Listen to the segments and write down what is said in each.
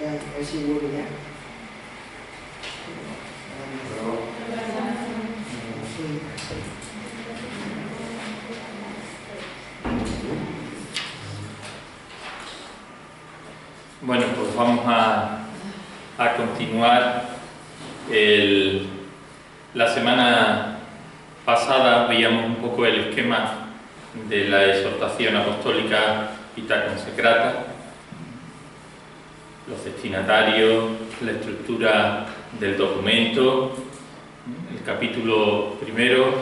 A ver si vuelve ya. Bueno, pues vamos a continuar. La semana pasada veíamos un poco el esquema de la exhortación apostólica Vita Consecrata, los destinatarios, la estructura del documento, el capítulo primero,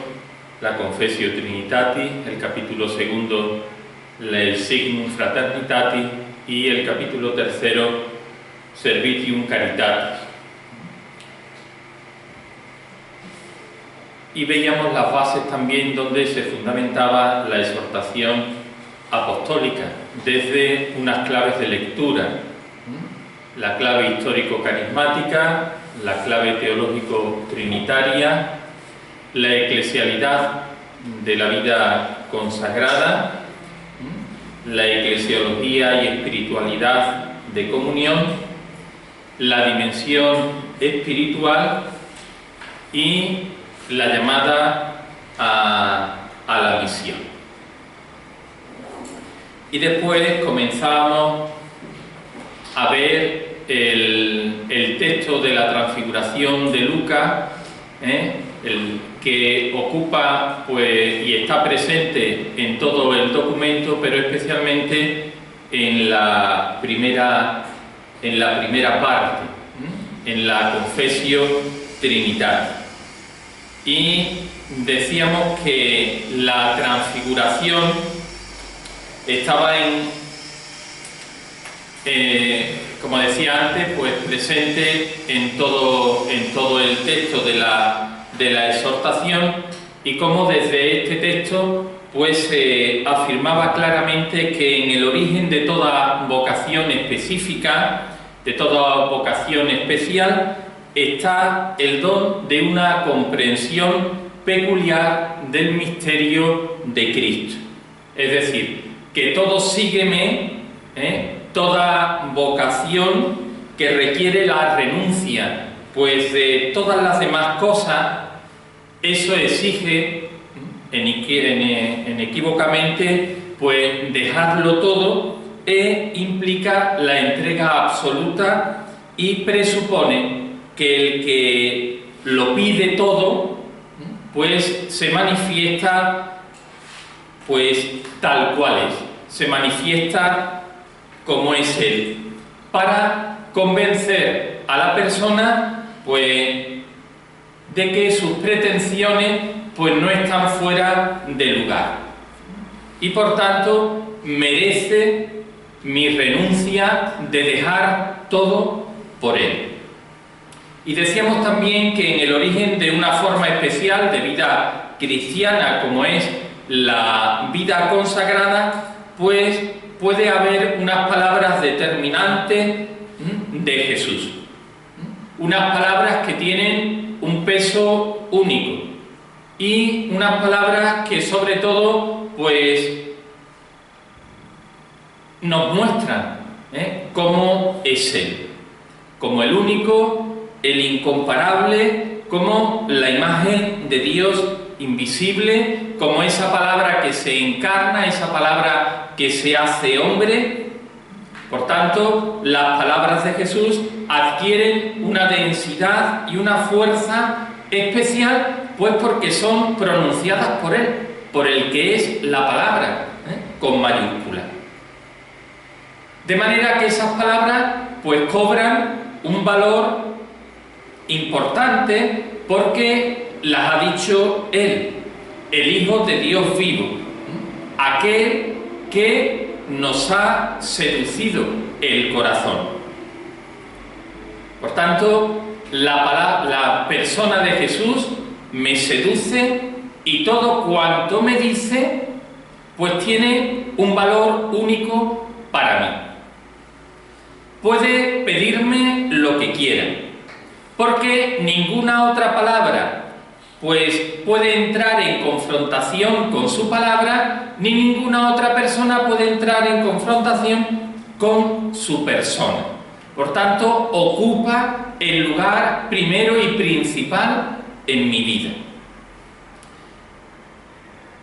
la Confessio Trinitatis, el capítulo segundo, el Signum Fraternitatis, y el capítulo tercero, Servitium Caritatis. Y veíamos las bases también donde se fundamentaba la exhortación apostólica, desde unas claves de lectura: la clave histórico-carismática, la clave teológico-trinitaria, la eclesialidad de la vida consagrada, la eclesiología y espiritualidad de comunión, la dimensión espiritual y la llamada a la misión. Y después comenzamos a ver el texto de la transfiguración de Lucas, el que ocupa pues, y está presente en todo el documento, pero especialmente en la primera parte, en la Confessio Trinitatis. Y decíamos que la transfiguración estaba como decía antes, pues presente en todo el texto de la exhortación, y como desde este texto pues se afirmaba claramente que en el origen de toda vocación específica, de toda vocación especial, está el don de una comprensión peculiar del misterio de Cristo. Es decir, que todo sígueme, toda vocación que requiere la renuncia pues de todas las demás cosas, eso exige inequívocamente pues dejarlo todo, e implica la entrega absoluta, y presupone que el que lo pide todo pues se manifiesta pues tal cual es, se manifiesta como es Él, para convencer a la persona pues de que sus pretensiones pues no están fuera de lugar, y por tanto merece mi renuncia de dejar todo por Él. Y decíamos también que en el origen de una forma especial de vida cristiana, como es la vida consagrada, pues puede haber unas palabras determinantes de Jesús, unas palabras que tienen un peso único, y unas palabras que sobre todo pues nos muestran cómo es Él, como el único, el incomparable, como la imagen de Dios invisible, como esa palabra que se encarna, esa palabra que se hace hombre. Por tanto, las palabras de Jesús adquieren una densidad y una fuerza especial, pues porque son pronunciadas por Él, por el que es la palabra, con mayúscula. De manera que esas palabras pues cobran un valor importante porque las ha dicho Él, el Hijo de Dios vivo, aquel que nos ha seducido el corazón. Por tanto, la persona de Jesús me seduce, y todo cuanto me dice pues tiene un valor único para mí. Puede pedirme lo que quiera, porque ninguna otra palabra pues puede entrar en confrontación con su palabra, ni ninguna otra persona puede entrar en confrontación con su persona. Por tanto, ocupa el lugar primero y principal en mi vida.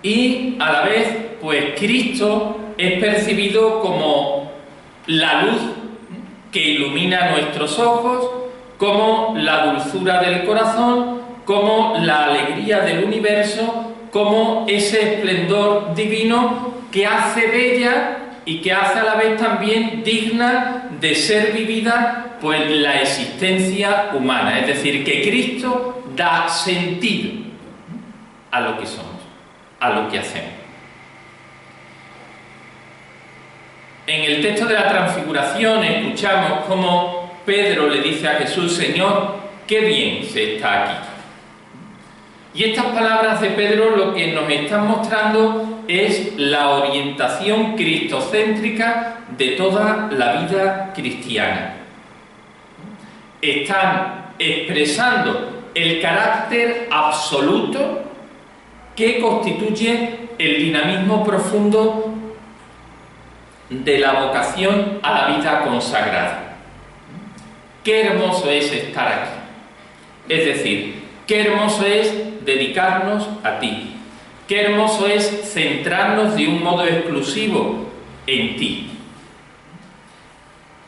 Y a la vez, pues Cristo es percibido como la luz que ilumina nuestros ojos, como la dulzura del corazón, como la alegría del universo, como ese esplendor divino que hace bella y que hace a la vez también digna de ser vivida pues la existencia humana. Es decir, que Cristo da sentido a lo que somos, a lo que hacemos. En el texto de la Transfiguración escuchamos cómo Pedro le dice a Jesús: Señor, qué bien se está aquí. Y estas palabras de Pedro lo que nos están mostrando es la orientación cristocéntrica de toda la vida cristiana. Están expresando el carácter absoluto que constituye el dinamismo profundo de la vocación a la vida consagrada. Qué hermoso es estar aquí. Es decir, qué hermoso es dedicarnos a ti. Qué hermoso es centrarnos de un modo exclusivo en ti.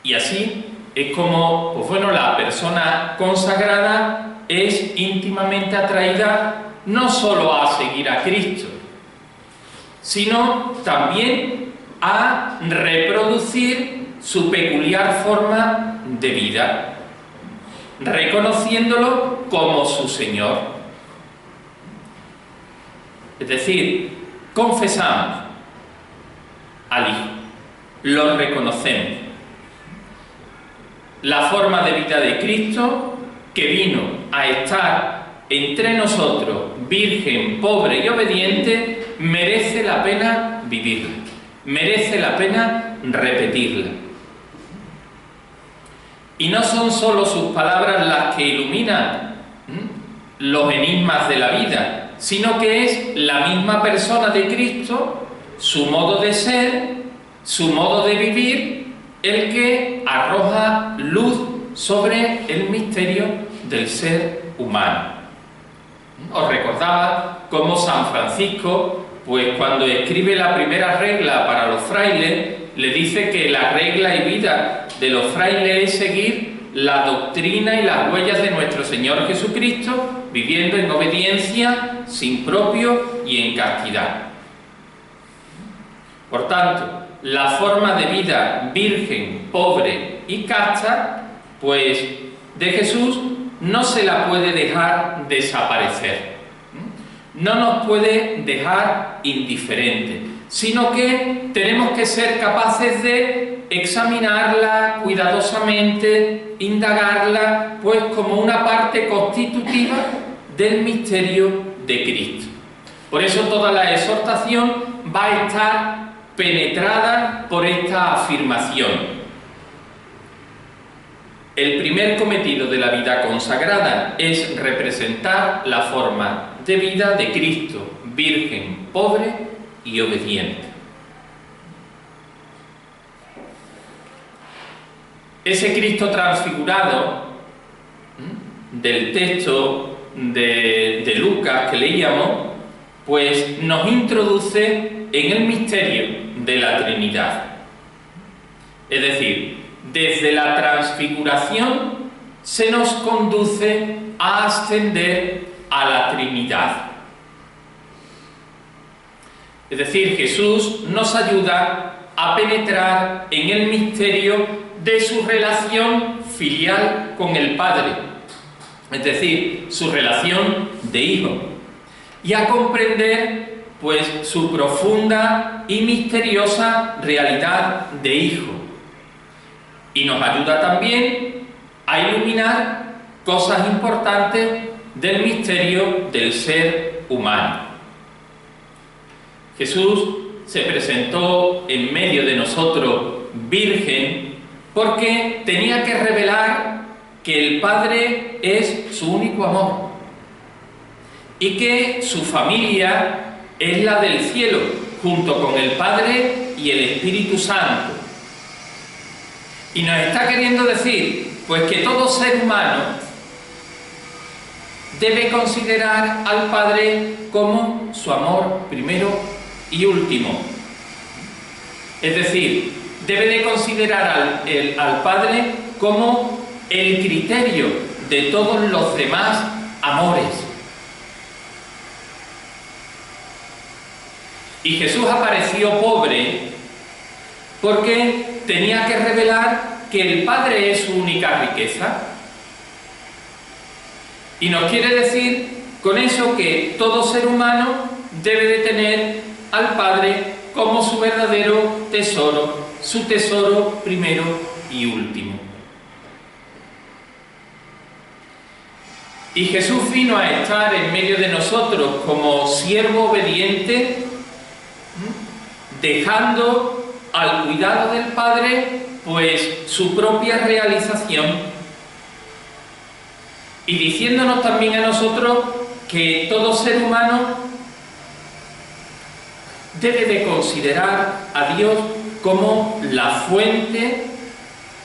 Y así es como, pues bueno, la persona consagrada es íntimamente atraída no solo a seguir a Cristo, sino también a reproducir su peculiar forma de vida, reconociéndolo como su Señor. Es decir, confesamos al Hijo, lo reconocemos. La forma de vida de Cristo, que vino a estar entre nosotros, virgen, pobre y obediente, merece la pena vivirla, merece la pena repetirla. Y no son solo sus palabras las que iluminan los enigmas de la vida, sino que es la misma persona de Cristo, su modo de ser, su modo de vivir, el que arroja luz sobre el misterio del ser humano. Os recordaba cómo San Francisco, pues cuando escribe la primera regla para los frailes, le dice que la regla y vida de los frailes es seguir la doctrina y las huellas de nuestro Señor Jesucristo, viviendo en obediencia, sin propio y en castidad. Por tanto, la forma de vida virgen, pobre y casta, pues de Jesús no se la puede dejar desaparecer, no nos puede dejar indiferentes, sino que tenemos que ser capaces de examinarla cuidadosamente, indagarla, pues como una parte constitutiva del misterio de Cristo. Por eso toda la exhortación va a estar penetrada por esta afirmación. El primer cometido de la vida consagrada es representar la forma de vida de Cristo, virgen, pobre y obediente. Ese Cristo transfigurado del texto de Lucas que leíamos, pues nos introduce en el misterio de la Trinidad. Es decir, desde la transfiguración se nos conduce a ascender a la Trinidad. Es decir, Jesús nos ayuda a penetrar en el misterio de su relación filial con el Padre, es decir, su relación de hijo, y a comprender pues su profunda y misteriosa realidad de hijo. Y nos ayuda también a iluminar cosas importantes del misterio del ser humano. Jesús se presentó en medio de nosotros virgen porque tenía que revelar que el Padre es su único amor y que su familia es la del cielo, junto con el Padre y el Espíritu Santo. Y nos está queriendo decir, pues, que todo ser humano debe considerar al Padre como su amor primero y último. Es decir, debe de considerar al Padre como el criterio de todos los demás amores. Y Jesús apareció pobre porque tenía que revelar que el Padre es su única riqueza. Y nos quiere decir con eso que todo ser humano debe de tener al Padre como su verdadero tesoro, su tesoro primero y último. Y Jesús vino a estar en medio de nosotros como siervo obediente, dejando al cuidado del Padre, pues, su propia realización, y diciéndonos también a nosotros que todo ser humano debe de considerar a Dios como la fuente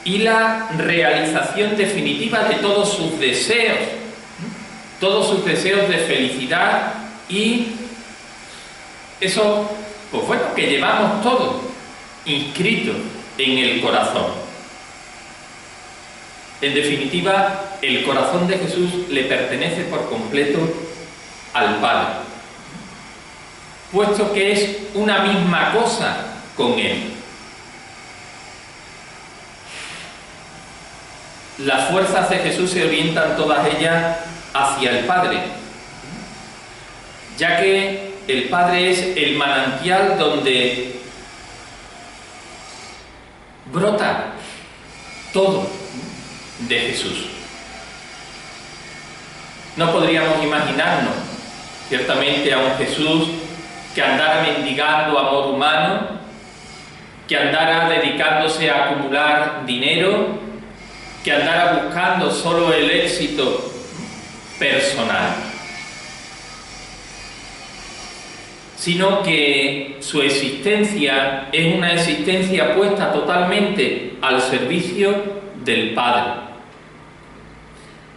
y la realización definitiva de todos sus deseos de felicidad, y eso, pues bueno, que llevamos todos inscrito en el corazón. En definitiva, el corazón de Jesús le pertenece por completo al Padre, puesto que es una misma cosa con Él. Las fuerzas de Jesús se orientan todas ellas hacia el Padre, ya que el Padre es el manantial donde brota todo de Jesús. No podríamos imaginarnos ciertamente a un Jesús que andara mendigando amor humano, que andara dedicándose a acumular dinero, que andara buscando solo el éxito personal, sino que su existencia es una existencia puesta totalmente al servicio del Padre,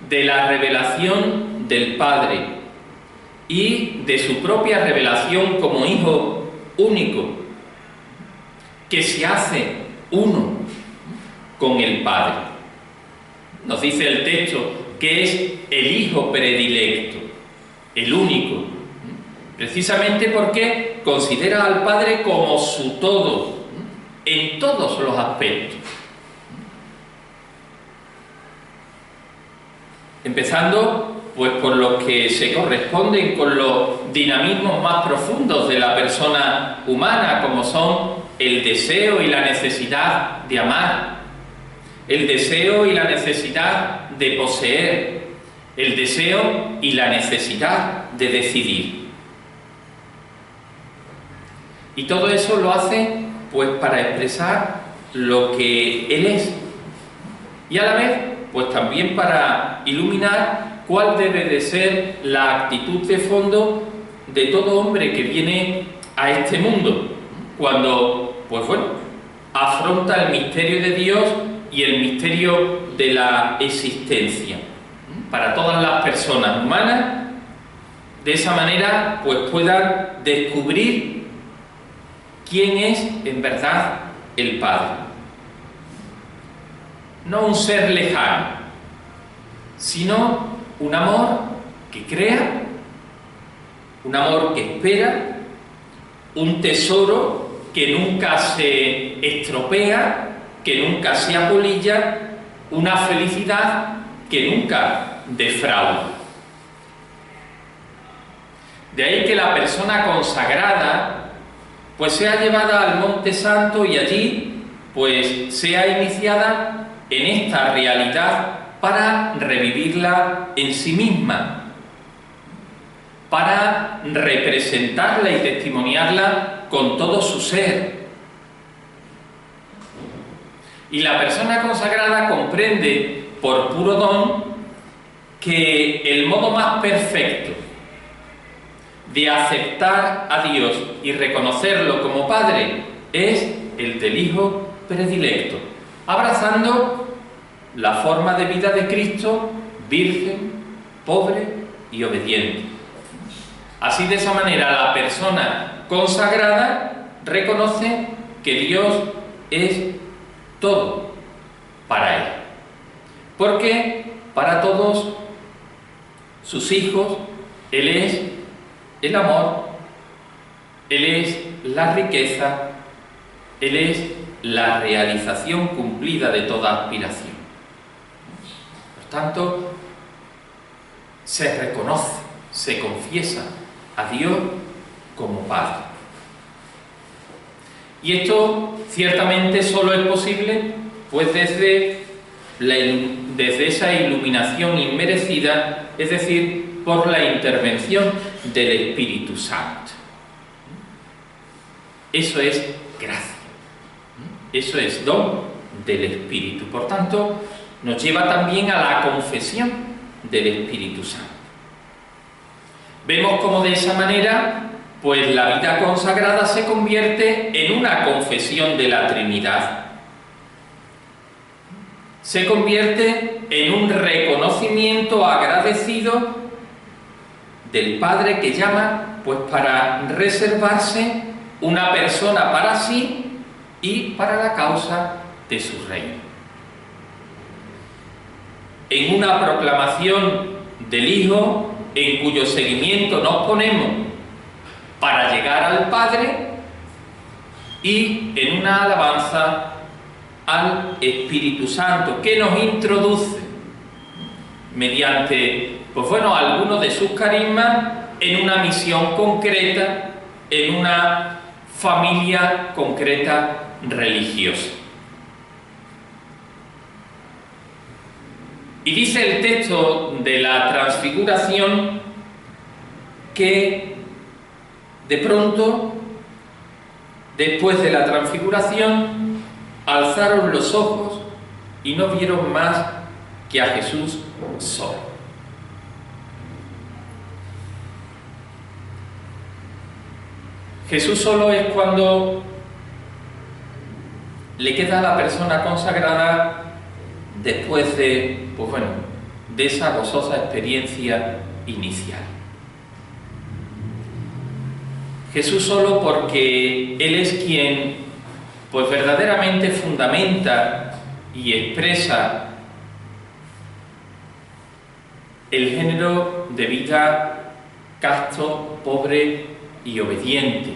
de la revelación del Padre y de su propia revelación como Hijo único, que se hace uno con el Padre. Nos dice el texto que es el Hijo predilecto, el único, precisamente porque considera al Padre como su todo, en todos los aspectos. Empezando, pues, por los que se corresponden con los dinamismos más profundos de la persona humana, como son el deseo y la necesidad de amar, el deseo y la necesidad de poseer, el deseo y la necesidad de decidir. Y todo eso lo hace, pues, para expresar lo que Él es, y a la vez, pues, también para iluminar cuál debe de ser la actitud de fondo de todo hombre que viene a este mundo, cuando, pues bueno, afronta el misterio de Dios y el misterio de la existencia. Para todas las personas humanas, de esa manera, pues, puedan descubrir quién es en verdad el Padre. No un ser lejano, sino un amor que crea, un amor que espera, un tesoro que nunca se estropea, que nunca se apolilla, una felicidad que nunca defrauda. De ahí que la persona consagrada, pues, sea llevada al Monte Santo y allí, pues, sea iniciada en esta realidad para revivirla en sí misma, para representarla y testimoniarla con todo su ser. Y la persona consagrada comprende por puro don que el modo más perfecto de aceptar a Dios y reconocerlo como Padre es el del Hijo predilecto, abrazando la forma de vida de Cristo, virgen, pobre y obediente. Así, de esa manera, la persona consagrada reconoce que Dios es todo para él. Porque para todos sus hijos, Él es el amor, Él es la riqueza, Él es la realización cumplida de toda aspiración. Por tanto, se reconoce, se confiesa a Dios como Padre. Y esto ciertamente solo es posible pues desde esa iluminación inmerecida, es decir, por la intervención del Espíritu Santo. Eso es gracia, eso es don del Espíritu. Por tanto, nos lleva también a la confesión del Espíritu Santo. Vemos cómo de esa manera, pues la vida consagrada se convierte en una confesión de la Trinidad. Se convierte en un reconocimiento agradecido del Padre que llama, pues, para reservarse una persona para sí y para la causa de su reino. En una proclamación del Hijo, en cuyo seguimiento nos ponemos para llegar al Padre, y en una alabanza al Espíritu Santo, que nos introduce mediante, pues bueno, algunos de sus carismas en una misión concreta, en una familia concreta religiosa. Y dice el texto de la Transfiguración que de pronto, después de la Transfiguración, alzaron los ojos y no vieron más que a Jesús solo. Jesús solo es cuando le queda a la persona consagrada después de, pues bueno, de esa gozosa experiencia inicial. Jesús solo porque Él es quien, pues verdaderamente fundamenta y expresa el género de vida casto, pobre y obediente.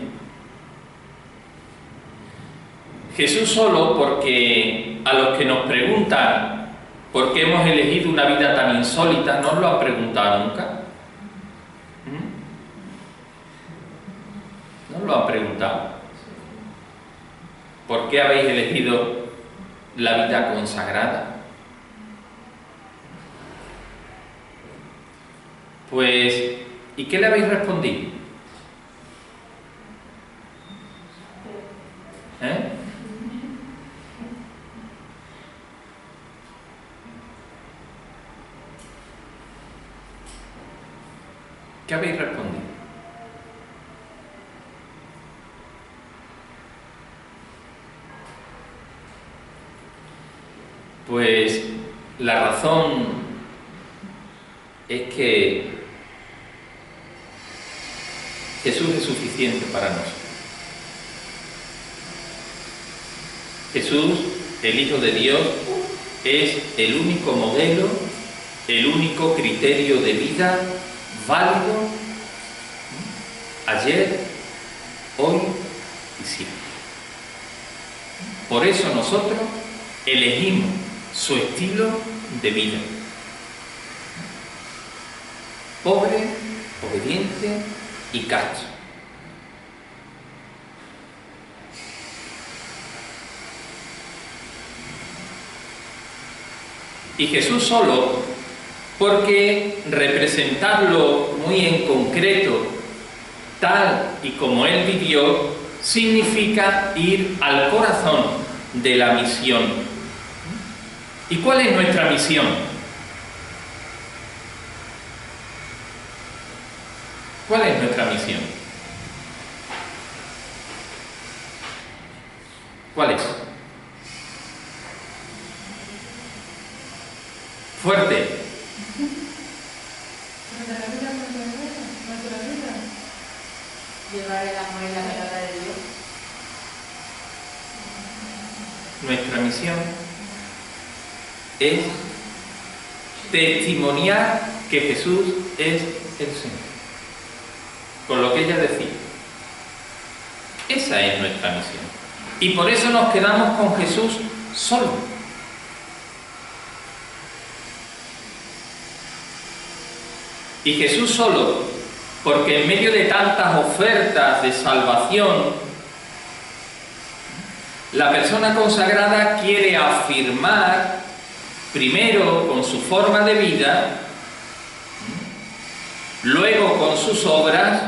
Jesús solo porque a los que nos preguntan por qué hemos elegido una vida tan insólita, ¿no os lo han preguntado nunca? ¿No os lo han preguntado? ¿Por qué habéis elegido la vida consagrada? Pues, ¿y qué le habéis respondido? ¿Qué habéis respondido? Pues la razón es que Jesús es suficiente para nosotros. Jesús, el Hijo de Dios, es el único modelo, el único criterio de vida válido ayer, hoy y siempre. Por eso nosotros elegimos su estilo de vida. Pobre, obediente y casto. Y Jesús solo, porque representarlo muy en concreto, tal y como Él vivió, significa ir al corazón de la misión. ¿Y cuál es nuestra misión? ¿Cuál es nuestra misión? ¿Cuál es? Fuerte. Llevar el amor y la palabra de Dios. Nuestra misión es testimoniar que Jesús es el Señor. Con lo que ella decía. Esa es nuestra misión. Y por eso nos quedamos con Jesús solo. Y Jesús solo, porque en medio de tantas ofertas de salvación, la persona consagrada quiere afirmar, primero con su forma de vida, luego con sus obras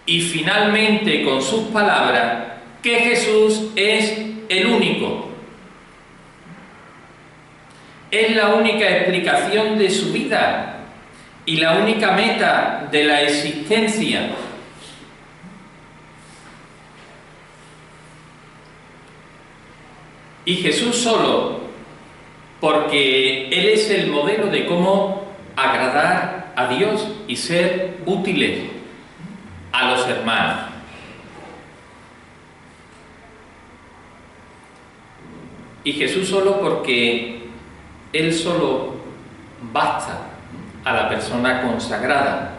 y finalmente con sus palabras, que Jesús es el único. Es la única explicación de su vida y la única meta de la existencia. Y Jesús solo, porque Él es el modelo de cómo agradar a Dios y ser útiles a los hermanos. Y Jesús solo porque Él solo basta a la persona consagrada.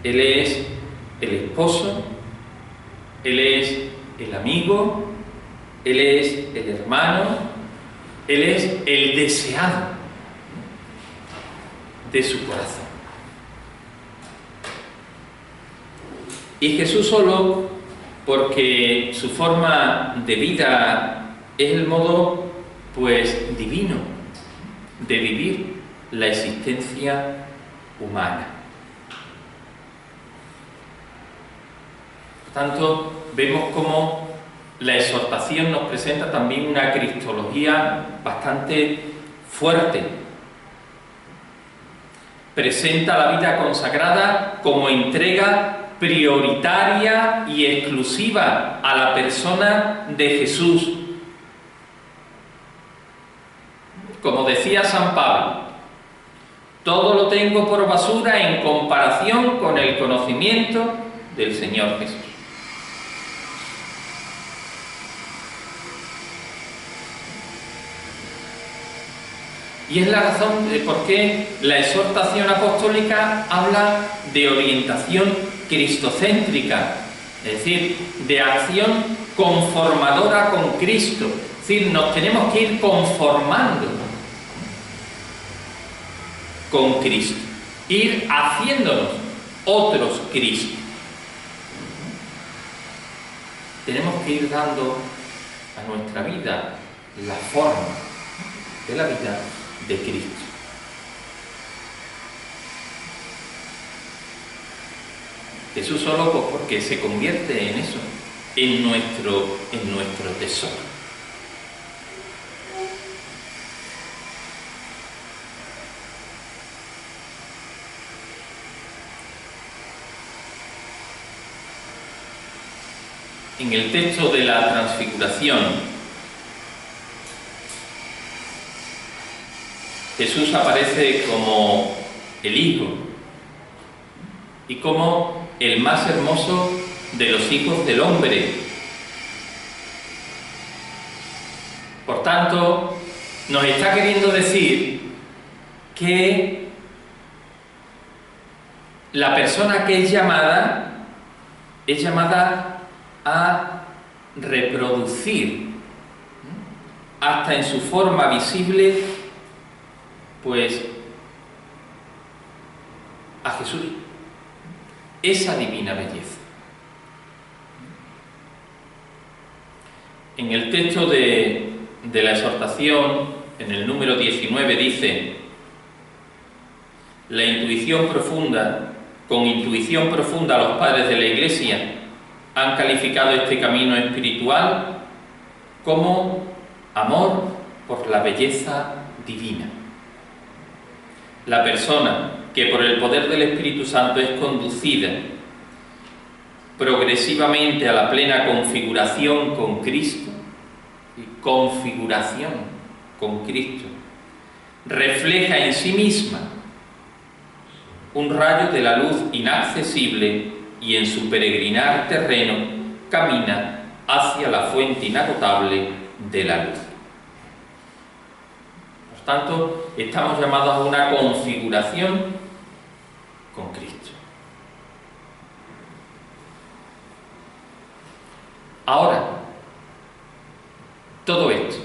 Él es el esposo, Él es el amigo, Él es el hermano, Él es el deseado de su corazón. Y Jesús solo porque su forma de vida es el modo, pues, divino de vivir la existencia humana. Por tanto, vemos cómo la exhortación nos presenta también una cristología bastante fuerte. Presenta la vida consagrada como entrega prioritaria y exclusiva a la persona de Jesús. Como decía San Pablo, todo lo tengo por basura en comparación con el conocimiento del Señor Jesús. Y es la razón de por qué la exhortación apostólica habla de orientación cristocéntrica, es decir, de acción conformadora con Cristo. Es decir, nos tenemos que ir conformando con Cristo, ir haciéndonos otros Cristo. Tenemos que ir dando a nuestra vida la forma de la vida de Cristo. Jesús solo porque se convierte en eso, en nuestro tesoro. En el texto de la Transfiguración, Jesús aparece como el Hijo y como el más hermoso de los hijos del hombre. Por tanto, nos está queriendo decir que la persona que es llamada a reproducir hasta en su forma visible, pues, a Jesús, esa divina belleza. En el texto de la exhortación, en el número 19, dice: con intuición profunda los padres de la Iglesia han calificado este camino espiritual como amor por la belleza divina. La persona que por el poder del Espíritu Santo es conducida progresivamente a la plena configuración con Cristo, refleja en sí misma un rayo de la luz inaccesible y en su peregrinar terreno camina hacia la fuente inagotable de la luz. Por tanto, estamos llamados a una configuración con Cristo. Ahora, todo esto,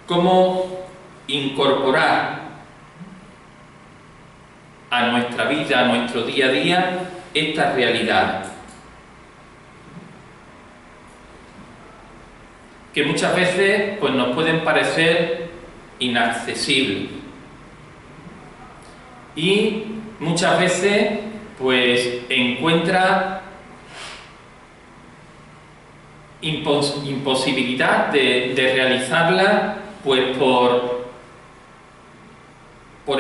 ¿cómo incorporar a nuestra vida, a nuestro día a día, esta realidad? Que muchas veces pues, nos pueden parecer inaccesibles. Y muchas veces pues encuentra imposibilidad de realizarla pues por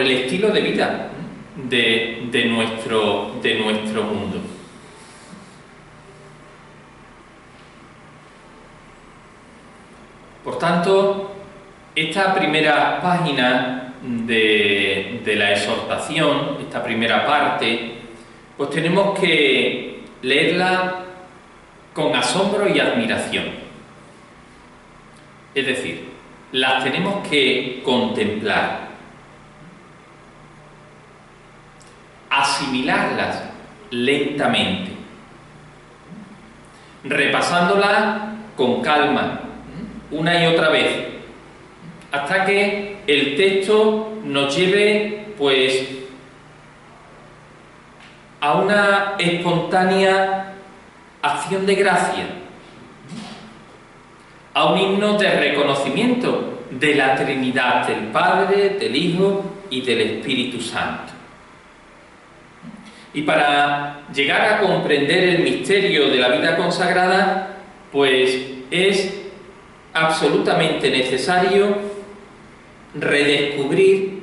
el estilo de vida de nuestro mundo. Por tanto, esta primera página de la exhortación, esta primera parte, pues tenemos que leerla con asombro y admiración. Es decir, las tenemos que contemplar, asimilarlas lentamente, repasándolas con calma, una y otra vez, hasta que el texto nos lleve, pues, a una espontánea acción de gracia, a un himno de reconocimiento de la Trinidad del Padre, del Hijo y del Espíritu Santo. Y para llegar a comprender el misterio de la vida consagrada, pues es absolutamente necesario redescubrir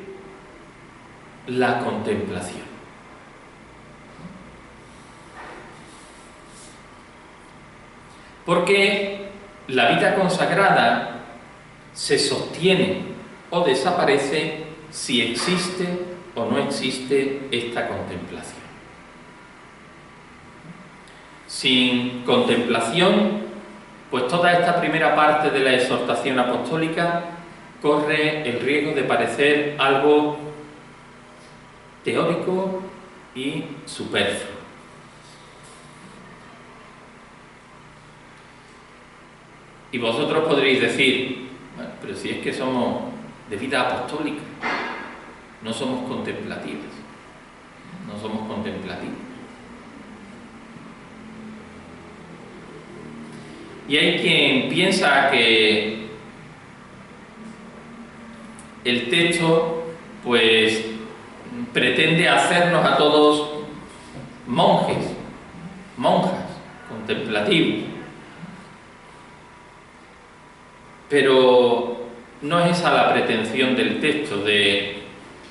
la contemplación. Porque la vida consagrada se sostiene o desaparece si existe o no existe esta contemplación. Sin contemplación, pues toda esta primera parte de la exhortación apostólica corre el riesgo de parecer algo teórico y superfluo. Y vosotros podréis decir, bueno, pero si es que somos de vida apostólica, no somos contemplativos, no somos contemplativos. Y hay quien piensa que el texto, pues, pretende hacernos a todos monjes, monjas, contemplativos. Pero no es esa la pretensión del texto, de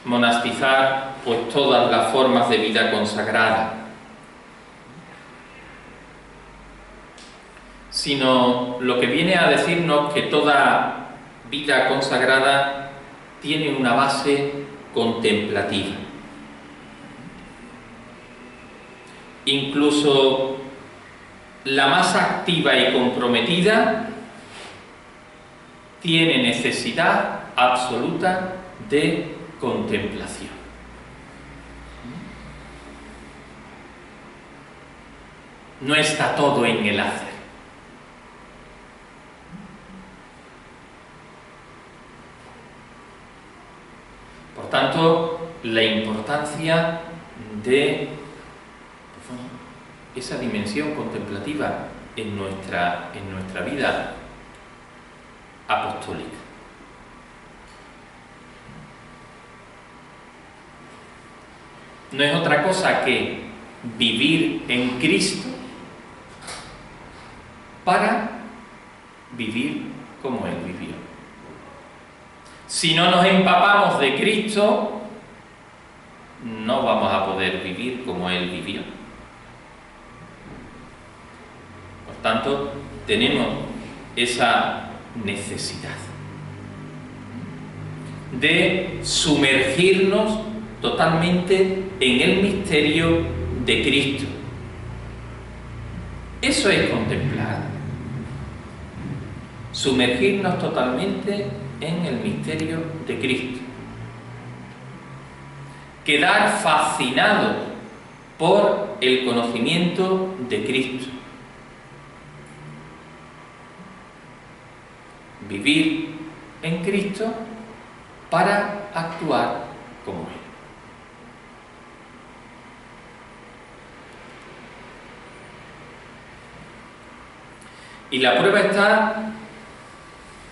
monastizar pues todas las formas de vida consagrada, sino lo que viene a decirnos que toda vida consagrada tiene una base contemplativa. Incluso la más activa y comprometida tiene necesidad absoluta de contemplación. No está todo en el hacer. Por tanto, la importancia de esa dimensión contemplativa en nuestra vida apostólica. No es otra cosa que vivir en Cristo para vivir como Él vivió. Si no nos empapamos de Cristo, no vamos a poder vivir como Él vivió. Por tanto, tenemos esa necesidad. de sumergirnos totalmente en el misterio de Cristo. Eso es contemplar. Sumergirnos totalmente en el misterio de Cristo. Quedar fascinados por el conocimiento de Cristo. Vivir en Cristo para actuar como Él. Y la prueba está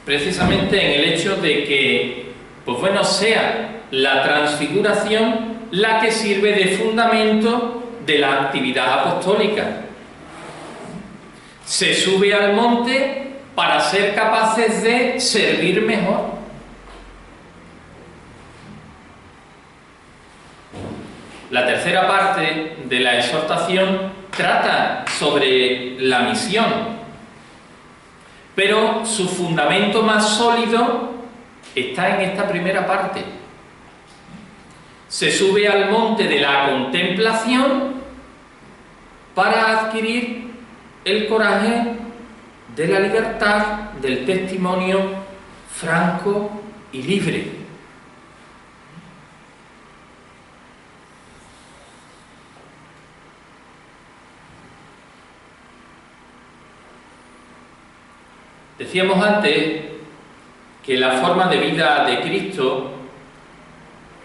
precisamente en el hecho de que, pues bueno, sea la transfiguración la que sirve de fundamento de la actividad apostólica. Se sube al monte para ser capaces de servir mejor. La tercera parte de la exhortación trata sobre la misión, pero su fundamento más sólido está en esta primera parte. Se sube al monte de la contemplación para adquirir el coraje de la libertad, del testimonio franco y libre. Decíamos antes que la forma de vida de Cristo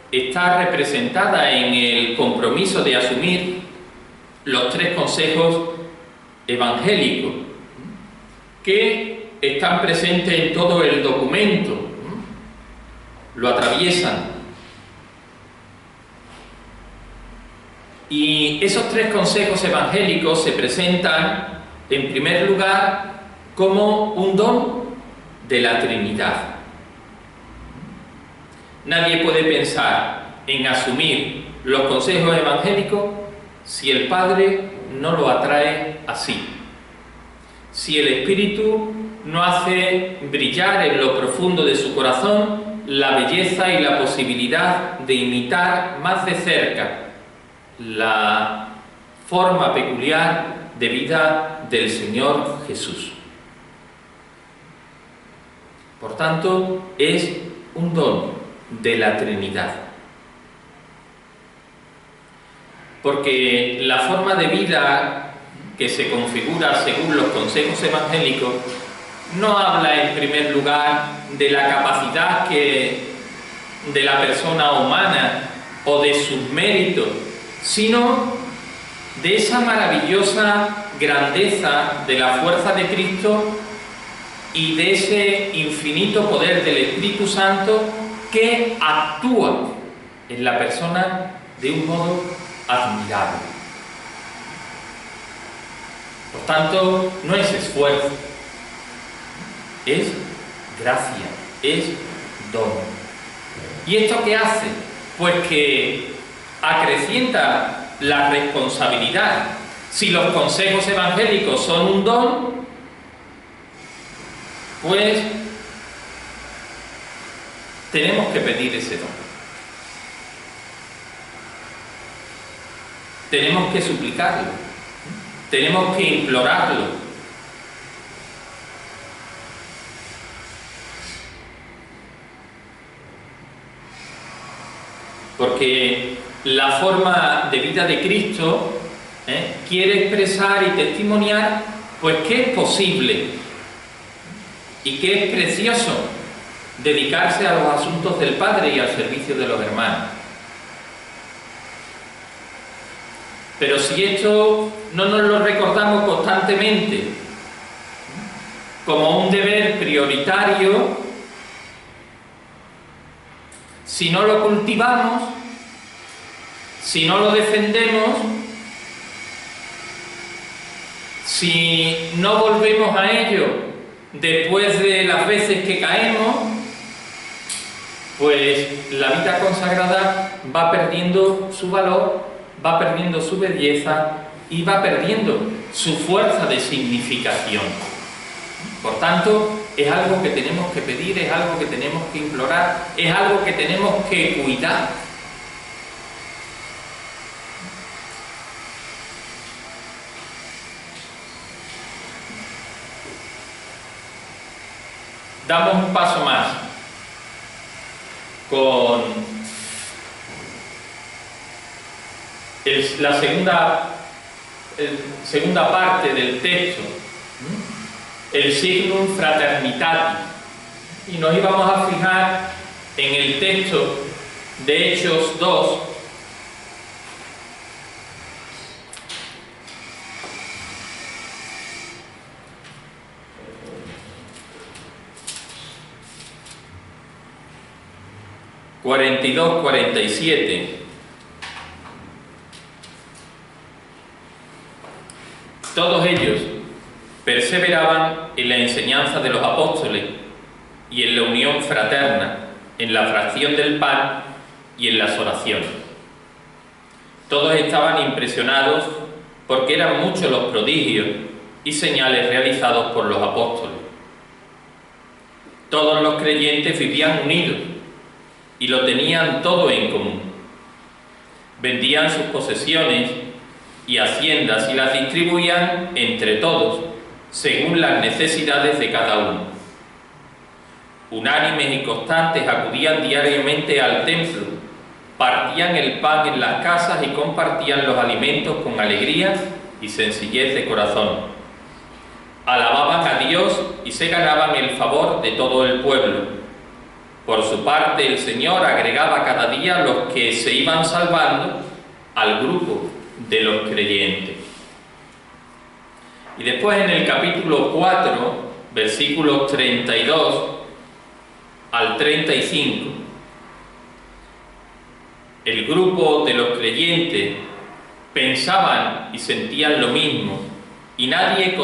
está representada en el compromiso de asumir los 3 consejos evangélicos que están presentes en todo el documento, lo atraviesan. Y esos 3 consejos evangélicos se presentan, en primer lugar, como un don de la Trinidad. Nadie puede pensar en asumir los consejos evangélicos si el Padre no lo atrae así. Si el Espíritu no hace brillar en lo profundo de su corazón la belleza y la posibilidad de imitar más de cerca la forma peculiar de vida del Señor Jesús. Por tanto, es un don de la Trinidad. Porque la forma de vida que se configura según los consejos evangélicos no habla en primer lugar de la capacidad de la persona humana o de sus méritos, sino de esa maravillosa grandeza de la fuerza de Cristo y de ese infinito poder del Espíritu Santo que actúa en la persona de un modo admirable. Por tanto, no es esfuerzo, es gracia, es don. ¿Y esto qué hace? Pues que acrecienta la responsabilidad. Si los consejos evangélicos son un don, pues tenemos que pedir ese don. Tenemos que suplicarlo. Tenemos que implorarlo. Porque la forma de vida de Cristo quiere expresar y testimoniar pues que es posible y que es precioso dedicarse a los asuntos del Padre y al servicio de los hermanos. Pero si esto no nos lo recordamos constantemente como un deber prioritario, si no lo cultivamos, si no lo defendemos, si no volvemos a ello después de las veces que caemos, pues la vida consagrada va perdiendo su valor, va perdiendo su belleza y va perdiendo su fuerza de significación. Por tanto, es algo que tenemos que pedir, es algo que tenemos que implorar, es algo que tenemos que cuidar. Damos un paso más con la segunda parte del texto, el signum fraternitatis, y nos íbamos a fijar en el texto de Hechos 2, ...42, 47... Todos ellos perseveraban en la enseñanza de los apóstoles y en la unión fraterna, en la fracción del pan y en las oraciones. Todos estaban impresionados porque eran muchos los prodigios y señales realizados por los apóstoles. Todos los creyentes vivían unidos y lo tenían todo en común. Vendían sus posesiones y haciendas y las distribuían entre todos, según las necesidades de cada uno. Unánimes y constantes acudían diariamente al templo, partían el pan en las casas y compartían los alimentos con alegría y sencillez de corazón. Alababan a Dios y se ganaban el favor de todo el pueblo. Por su parte, el Señor agregaba cada día los que se iban salvando al grupo de los creyentes. Y después en el capítulo 4, versículos 32 al 35, el grupo de los creyentes pensaban y sentían lo mismo, y nadie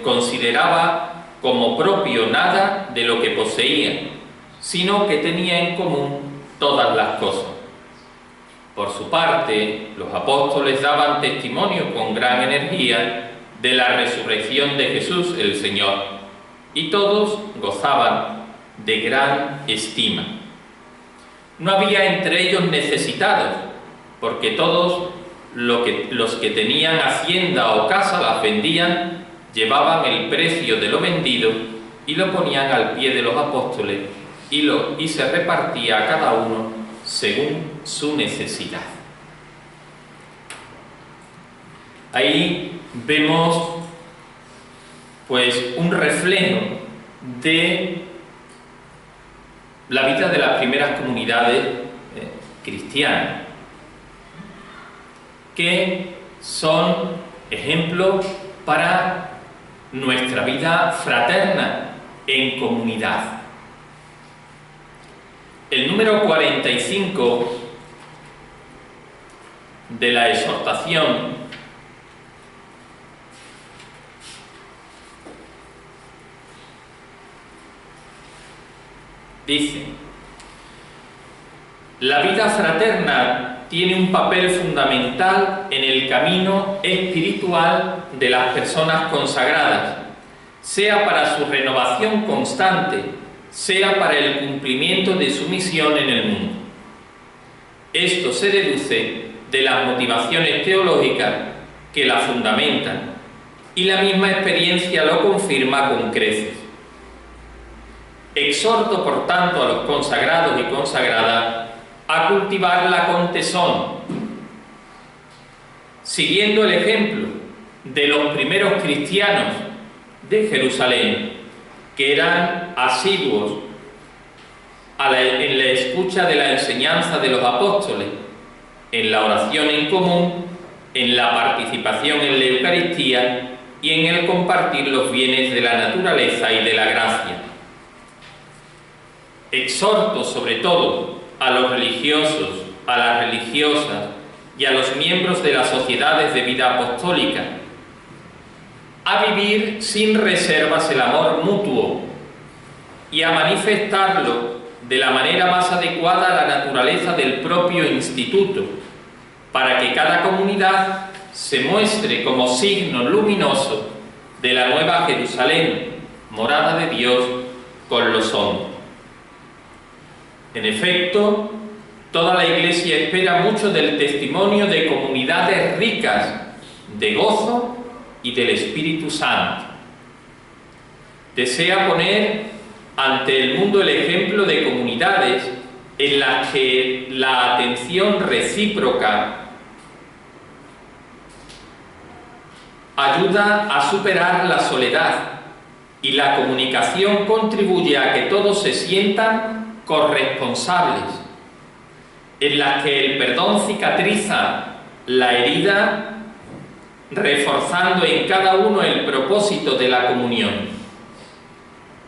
consideraba como propio nada de lo que poseía, sino que tenía en común todas las cosas. Por su parte, los apóstoles daban testimonio con gran energía de la resurrección de Jesús el Señor, y todos gozaban de gran estima. No había entre ellos necesitados, porque todos los que tenían hacienda o casa las vendían, llevaban el precio de lo vendido y lo ponían al pie de los apóstoles, y se repartía a cada uno según su necesidad. Ahí vemos pues un reflejo de la vida de las primeras comunidades cristianas, que son ejemplos para nuestra vida fraterna en comunidad. El número 45 de la exhortación dice: la vida fraterna tiene un papel fundamental en el camino espiritual de las personas consagradas, sea para su renovación constante, sea para el cumplimiento de su misión en el mundo. Esto se deduce de las motivaciones teológicas que la fundamentan, y la misma experiencia lo confirma con creces. Exhorto, por tanto, a los consagrados y consagradas a cultivarla con tesón, siguiendo el ejemplo de los primeros cristianos de Jerusalén, que eran asiduos en la escucha de la enseñanza de los apóstoles, en la oración en común, en la participación en la Eucaristía y en el compartir los bienes de la naturaleza y de la gracia. Exhorto sobre todo a los religiosos, a las religiosas y a los miembros de las sociedades de vida apostólica a vivir sin reservas el amor mutuo y a manifestarlo de la manera más adecuada a la naturaleza del propio instituto, para que cada comunidad se muestre como signo luminoso de la nueva Jerusalén, morada de Dios con los hombres. En efecto, toda la Iglesia espera mucho del testimonio de comunidades ricas de gozo y del Espíritu Santo. Desea poner ante el mundo el ejemplo de comunidades en las que la atención recíproca ayuda a superar la soledad y la comunicación contribuye a que todos se sientan corresponsables, en las que el perdón cicatriza la herida, reforzando en cada uno el propósito de la comunión.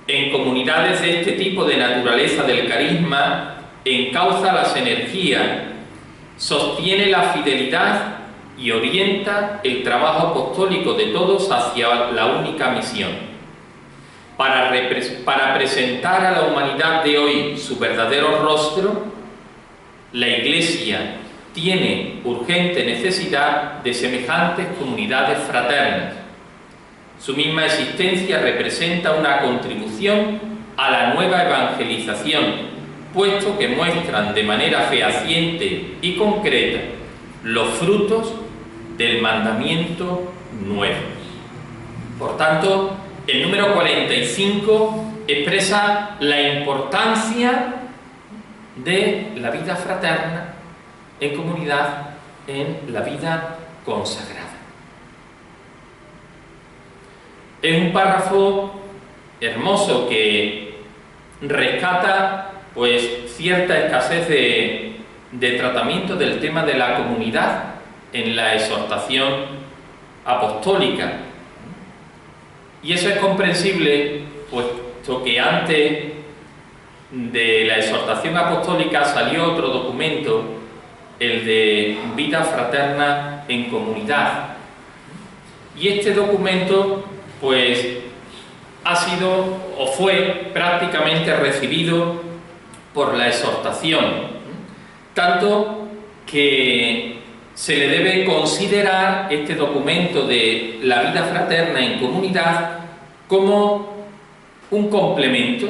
En comunidades de este tipo de naturaleza del carisma, encauza las energías, sostiene la fidelidad y orienta el trabajo apostólico de todos hacia la única misión. Para presentar a la humanidad de hoy su verdadero rostro, la Iglesia tiene urgente necesidad de semejantes comunidades fraternas. Su misma existencia representa una contribución a la nueva evangelización, puesto que muestran de manera fehaciente y concreta los frutos del mandamiento nuevo. Por tanto, el número 45 expresa la importancia de la vida fraterna en comunidad, en la vida consagrada. Es un párrafo hermoso que rescata pues cierta escasez de tratamiento del tema de la comunidad en la exhortación apostólica. Y eso es comprensible, puesto que antes de la exhortación apostólica salió otro documento, el de vida fraterna en comunidad. Y este documento, pues, ha sido o fue prácticamente recibido por la exhortación, tanto que se le debe considerar este documento de la vida fraterna en comunidad como un complemento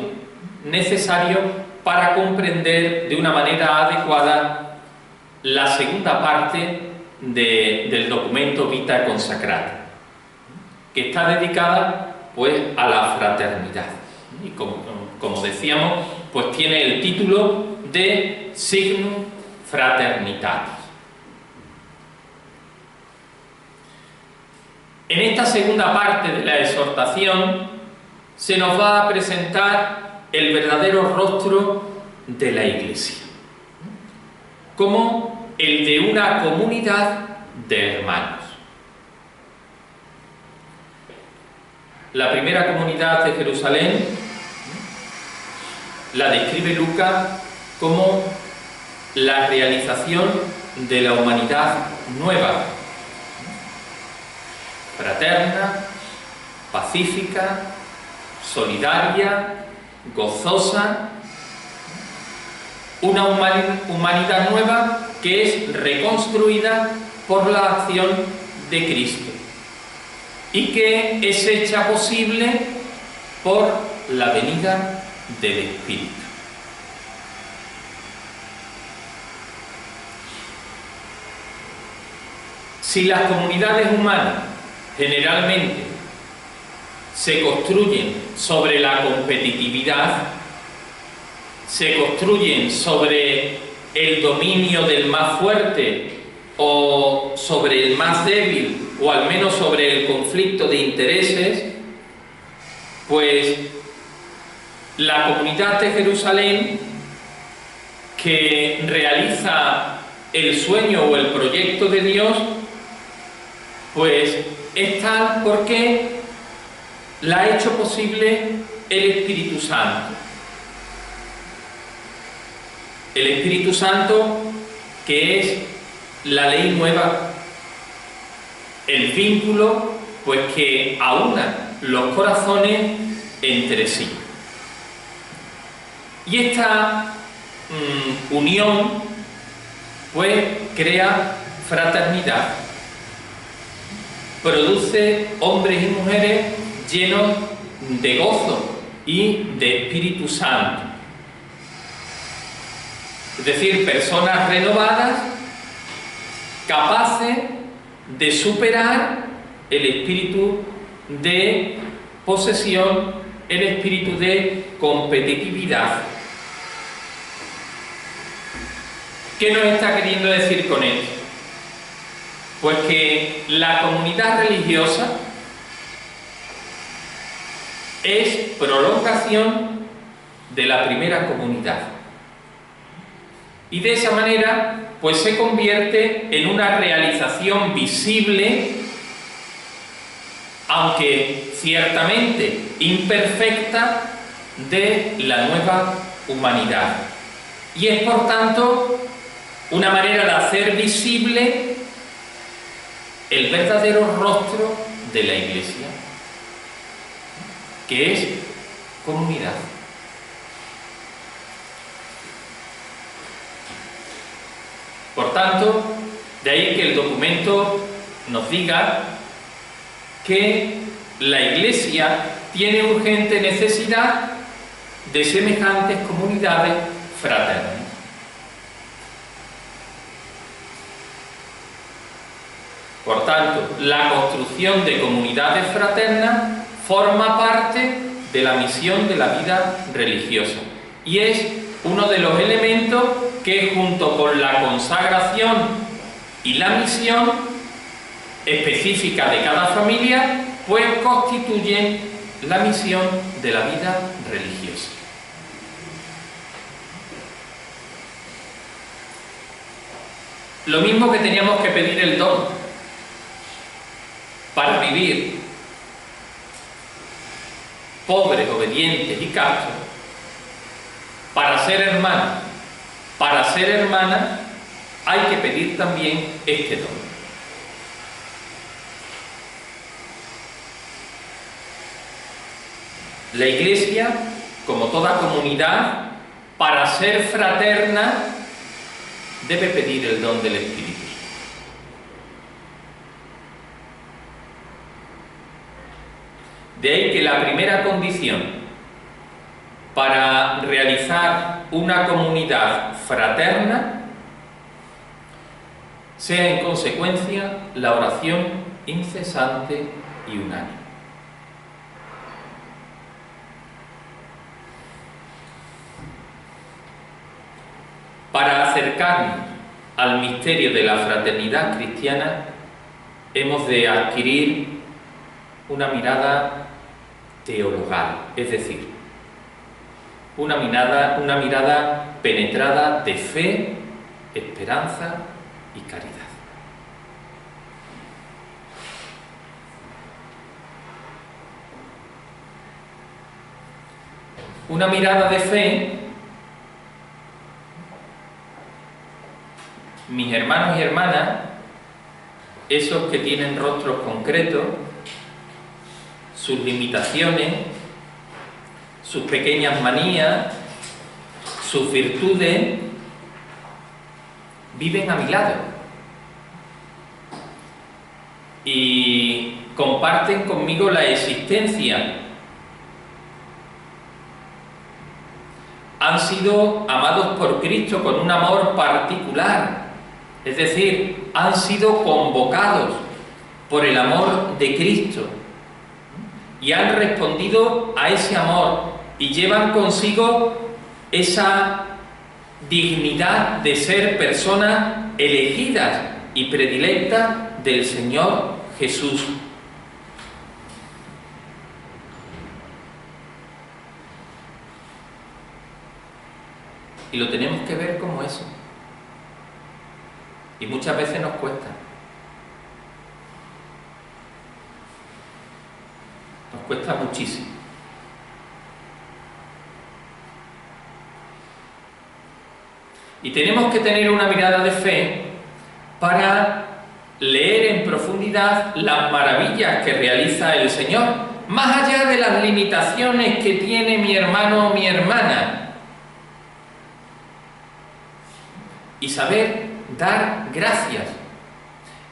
necesario para comprender de una manera adecuada la segunda parte del documento Vita Consacrata, que está dedicada pues a la fraternidad y como decíamos, pues tiene el título de Signum Fraternitatis. En esta segunda parte de la exhortación se nos va a presentar el verdadero rostro de la Iglesia, como el de una comunidad de hermanos. La primera comunidad de Jerusalén la describe Lucas como la realización de la humanidad nueva, fraterna, pacífica, solidaria, gozosa, una humanidad nueva que es reconstruida por la acción de Cristo y que es hecha posible por la venida del Espíritu. Si las comunidades humanas generalmente se construyen sobre la competitividad, se construyen sobre el dominio del más fuerte o sobre el más débil, o al menos sobre el conflicto de intereses, pues la comunidad de Jerusalén, que realiza el sueño o el proyecto de Dios, pues es tal porque la ha hecho posible el Espíritu Santo. El Espíritu Santo, que es la ley nueva, el vínculo pues que aúna los corazones entre sí. Y esta unión pues crea fraternidad, produce hombres y mujeres llenos de gozo y de Espíritu Santo. Es decir, personas renovadas, capaces de superar el espíritu de posesión, el espíritu de competitividad. ¿Qué nos está queriendo decir con esto? Pues que la comunidad religiosa es prolongación de la primera comunidad. Y de esa manera, pues se convierte en una realización visible, aunque ciertamente imperfecta, de la nueva humanidad. Y es, por tanto, una manera de hacer visible el verdadero rostro de la Iglesia, que es comunidad. Por tanto, de ahí que el documento nos diga que la Iglesia tiene urgente necesidad de semejantes comunidades fraternas. Por tanto, la construcción de comunidades fraternas forma parte de la misión de la vida religiosa y es uno de los elementos que, junto con la consagración y la misión específica de cada familia, pues constituyen la misión de la vida religiosa. Lo mismo que teníamos que pedir el don para vivir pobres, obedientes y castos, para ser hermanos, para ser hermanas, hay que pedir también este don. La Iglesia, como toda comunidad, para ser fraterna, debe pedir el don del Espíritu. De ahí que la primera condición para realizar una comunidad fraterna sea en consecuencia la oración incesante y unánime. Para acercarnos al misterio de la fraternidad cristiana hemos de adquirir una mirada teologal, es decir, una mirada penetrada de fe, esperanza y caridad. Una mirada de fe, mis hermanos y hermanas, esos que tienen rostros concretos, sus limitaciones, sus pequeñas manías, sus virtudes, viven a mi lado y comparten conmigo la existencia. Han sido amados por Cristo con un amor particular, es decir, han sido convocados por el amor de Cristo y han respondido a ese amor y llevan consigo esa dignidad de ser personas elegidas y predilectas del Señor Jesús. Y lo tenemos que ver como eso. Y muchas veces nos cuesta. Nos cuesta muchísimo. Y tenemos que tener una mirada de fe para leer en profundidad las maravillas que realiza el Señor, más allá de las limitaciones que tiene mi hermano o mi hermana, y saber dar gracias,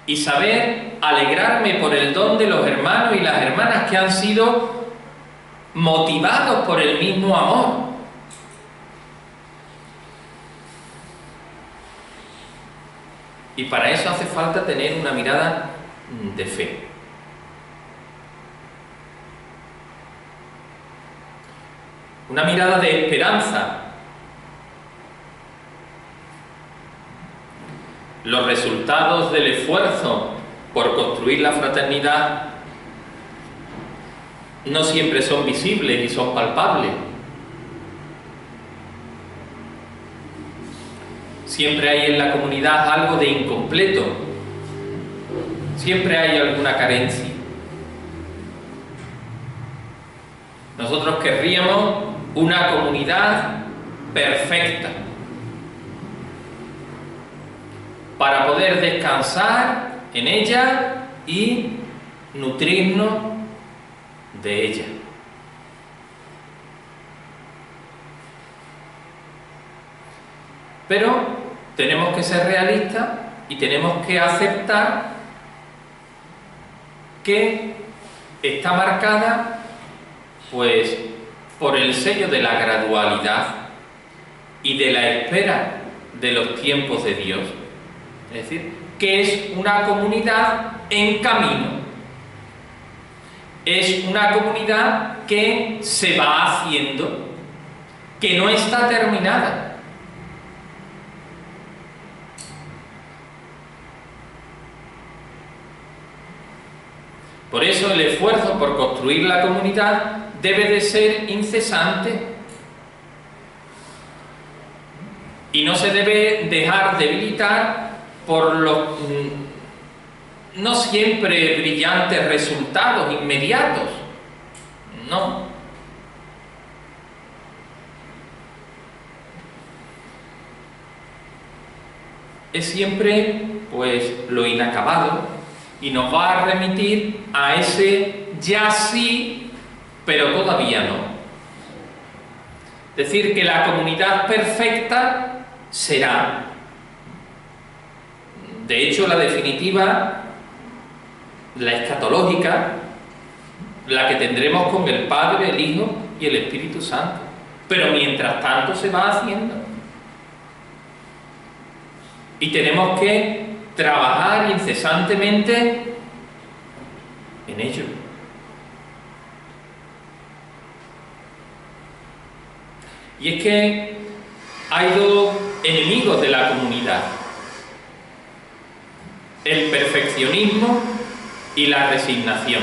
y saber alegrarme por el don de los hermanos y las hermanas que han sido motivados por el mismo amor. Y para eso hace falta tener una mirada de fe. Una mirada de esperanza. Los resultados del esfuerzo por construir la fraternidad no siempre son visibles y son palpables. Siempre hay en la comunidad algo de incompleto. Siempre hay alguna carencia. Nosotros querríamos una comunidad perfecta para poder descansar en ella y nutrirnos de ella. Pero tenemos que ser realistas y tenemos que aceptar que está marcada pues por el sello de la gradualidad y de la espera de los tiempos de Dios. Es decir, que es una comunidad en camino. Es una comunidad que se va haciendo, que no está terminada. Por eso el esfuerzo por construir la comunidad debe de ser incesante y no se debe dejar debilitar por los no siempre brillantes resultados inmediatos. No. Es siempre pues lo inacabado y nos va a remitir a ese ya sí, pero todavía no. Decir que la comunidad perfecta será. De hecho, la definitiva, la escatológica, la que tendremos con el Padre, el Hijo y el Espíritu Santo. Pero mientras tanto se va haciendo. Y tenemos que trabajar incesantemente en ello. Y es que hay dos enemigos de la comunidad: el perfeccionismo y la resignación.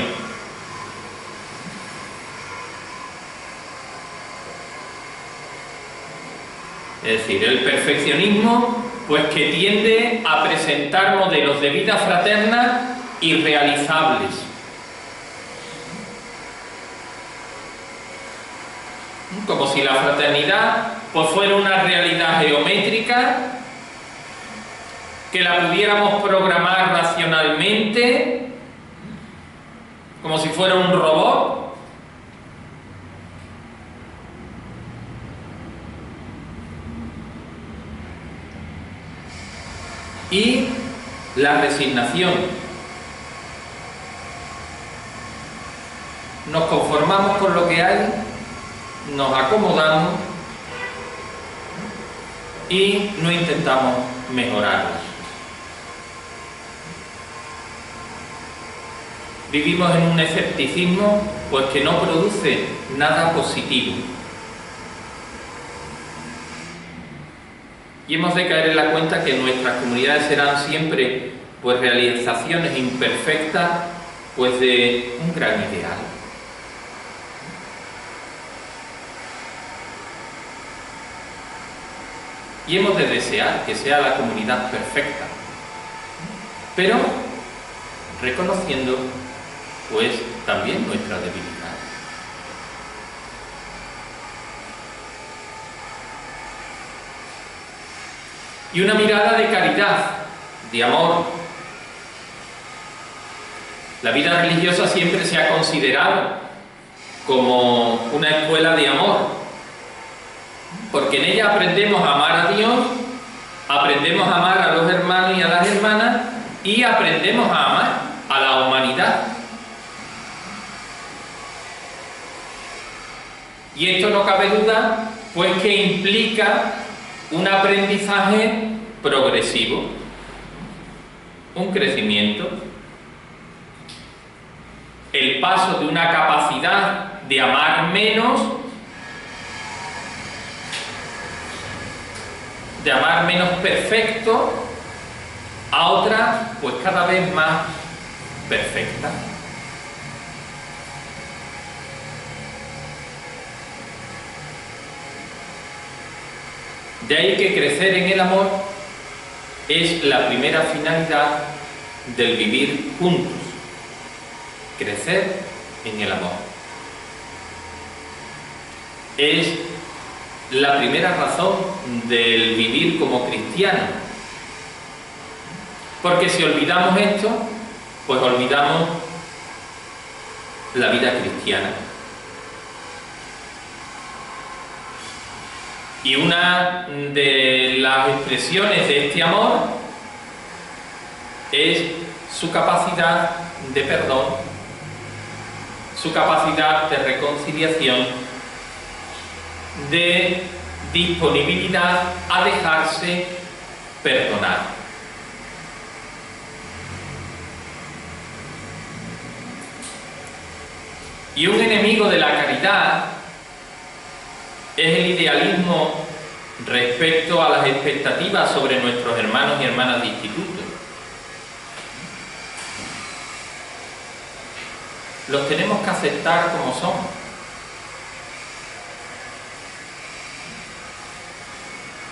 Es decir, el perfeccionismo pues que tiende a presentar modelos de vida fraterna irrealizables. Como si la fraternidad pues fuera una realidad geométrica que la pudiéramos programar racionalmente, como si fuera un robot. Y la resignación. Nos conformamos con lo que hay, nos acomodamos y no intentamos mejorarlo. Vivimos en un escepticismo pues que no produce nada positivo. Y hemos de caer en la cuenta que nuestras comunidades serán siempre pues realizaciones imperfectas pues de un gran ideal. Y hemos de desear que sea la comunidad perfecta, pero reconociendo pues también nuestra debilidad. Y una mirada de caridad, de amor. La vida religiosa siempre se ha considerado como una escuela de amor, porque en ella aprendemos a amar a Dios, aprendemos a amar a los hermanos y a las hermanas, y aprendemos a amar a la humanidad. Y esto no cabe duda, pues que implica un aprendizaje progresivo, un crecimiento, el paso de una capacidad de amar menos, perfecto, a otra pues cada vez más perfecta. De ahí que crecer en el amor es la primera finalidad del vivir juntos. Crecer en el amor. Es la primera razón del vivir como cristiano. Porque si olvidamos esto, pues olvidamos la vida cristiana. Y una de las expresiones de este amor es su capacidad de perdón, su capacidad de reconciliación, de disponibilidad a dejarse perdonar. Y un enemigo de la caridad es el idealismo respecto a las expectativas sobre nuestros hermanos y hermanas de instituto. Los tenemos que aceptar como son.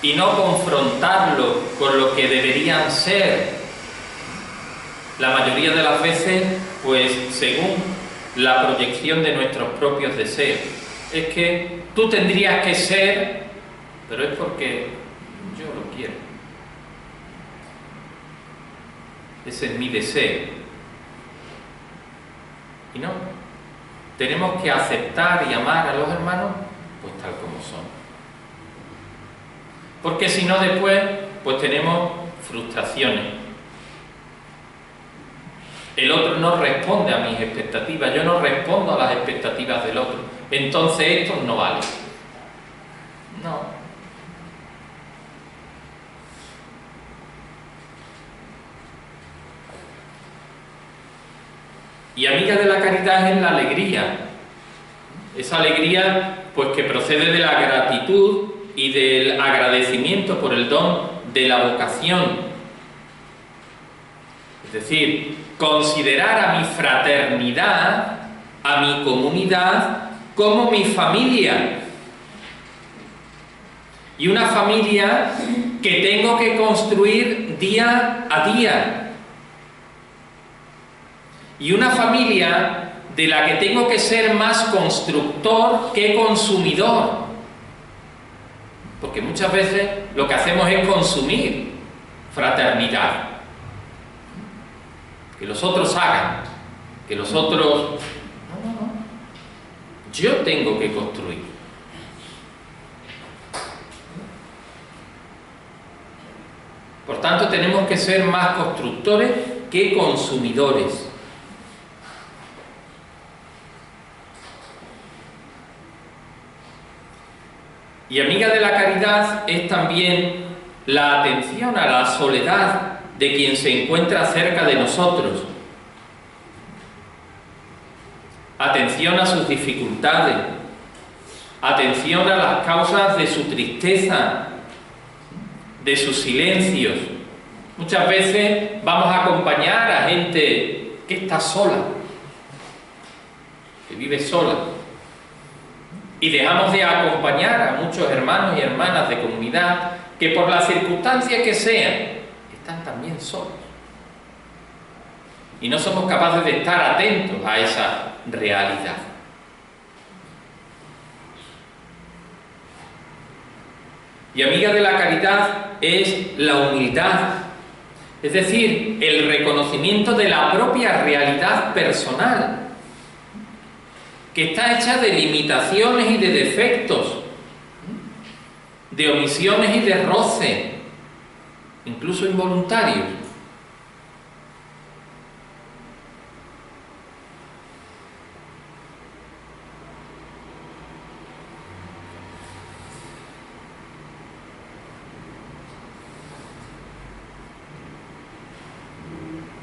Y no confrontarlos con lo que deberían ser. La mayoría de las veces, pues según la proyección de nuestros propios deseos. Es que tú tendrías que ser, pero es porque yo lo quiero. Ese es mi deseo. Y no, tenemos que aceptar y amar a los hermanos pues tal como son. Porque si no después, pues tenemos frustraciones. El otro no responde a mis expectativas, yo no respondo a las expectativas del otro. Entonces esto no vale. No. Y amiga de la caridad es la alegría. Esa alegría, pues que procede de la gratitud y del agradecimiento por el don de la vocación. Es decir, considerar a mi fraternidad, a mi comunidad, como mi familia. Y una familia que tengo que construir día a día. Y una familia de la que tengo que ser más constructor que consumidor. Porque muchas veces lo que hacemos es consumir fraternidad. Que los otros hagan, que los otros... No. Yo tengo que construir. Por tanto, tenemos que ser más constructores que consumidores. Y amiga de la caridad es también la atención a la soledad de quien se encuentra cerca de nosotros. Atención a sus dificultades. Atención a las causas de su tristeza, de sus silencios. Muchas veces vamos a acompañar a gente que está sola, que vive sola. Y dejamos de acompañar a muchos hermanos y hermanas de comunidad que por las circunstancias que sean, están también solos. Y no somos capaces de estar atentos a esa realidad. Y amiga de la caridad es la humildad, es decir, el reconocimiento de la propia realidad personal, que está hecha de limitaciones y de defectos, de omisiones y de roce, incluso involuntarios.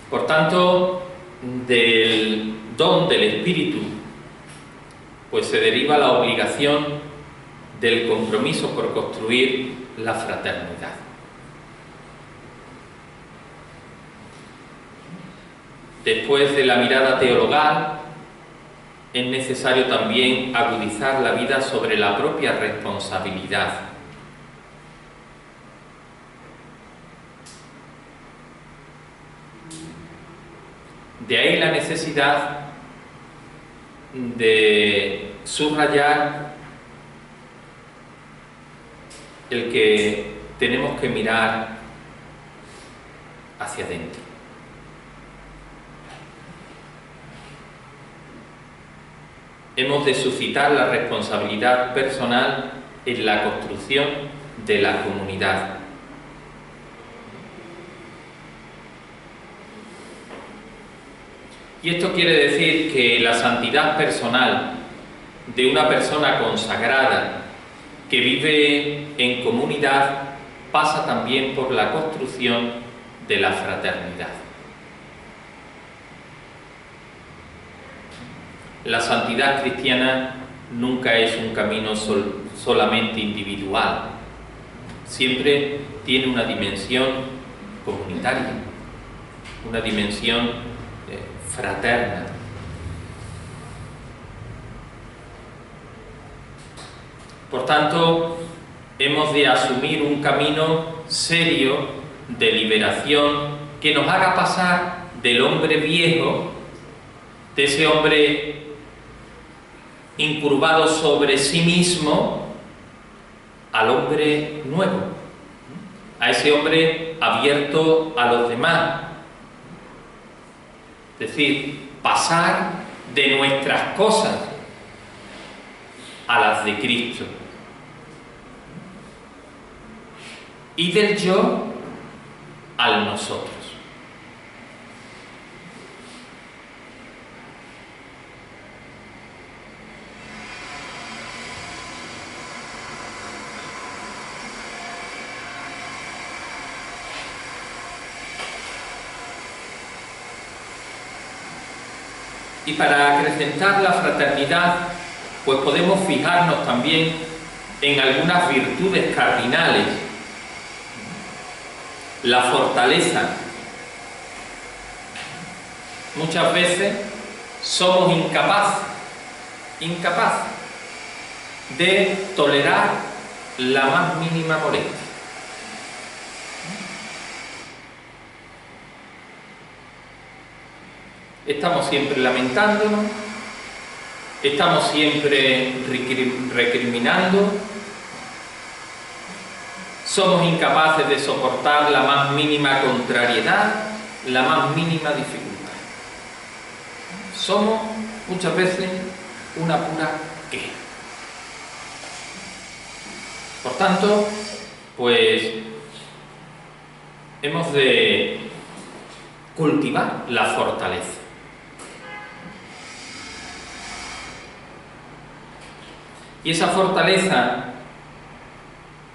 Por tanto, del don del Espíritu, pues se deriva la obligación del compromiso por construir la fraternidad. Después de la mirada teologal, es necesario también agudizar la vida sobre la propia responsabilidad. De ahí la necesidad de subrayar el que tenemos que mirar hacia adentro. Hemos de suscitar la responsabilidad personal en la construcción de la comunidad. Y esto quiere decir que la santidad personal de una persona consagrada que vive en comunidad pasa también por la construcción de la fraternidad. La santidad cristiana nunca es un camino solamente individual, siempre tiene una dimensión comunitaria, una dimensión fraterna. Por tanto, hemos de asumir un camino serio de liberación que nos haga pasar del hombre viejo, de ese hombre incurvado sobre sí mismo, al hombre nuevo, a ese hombre abierto a los demás. Es decir, pasar de nuestras cosas a las de Cristo. Y del yo al nosotros. Y para acrecentar la fraternidad, pues podemos fijarnos también en algunas virtudes cardinales. La fortaleza. Muchas veces somos incapaces de tolerar la más mínima molestia. Estamos siempre lamentándonos, estamos siempre recriminando, somos incapaces de soportar la más mínima contrariedad, la más mínima dificultad. Somos muchas veces una pura queja. Por tanto, pues hemos de cultivar la fortaleza. Y esa fortaleza,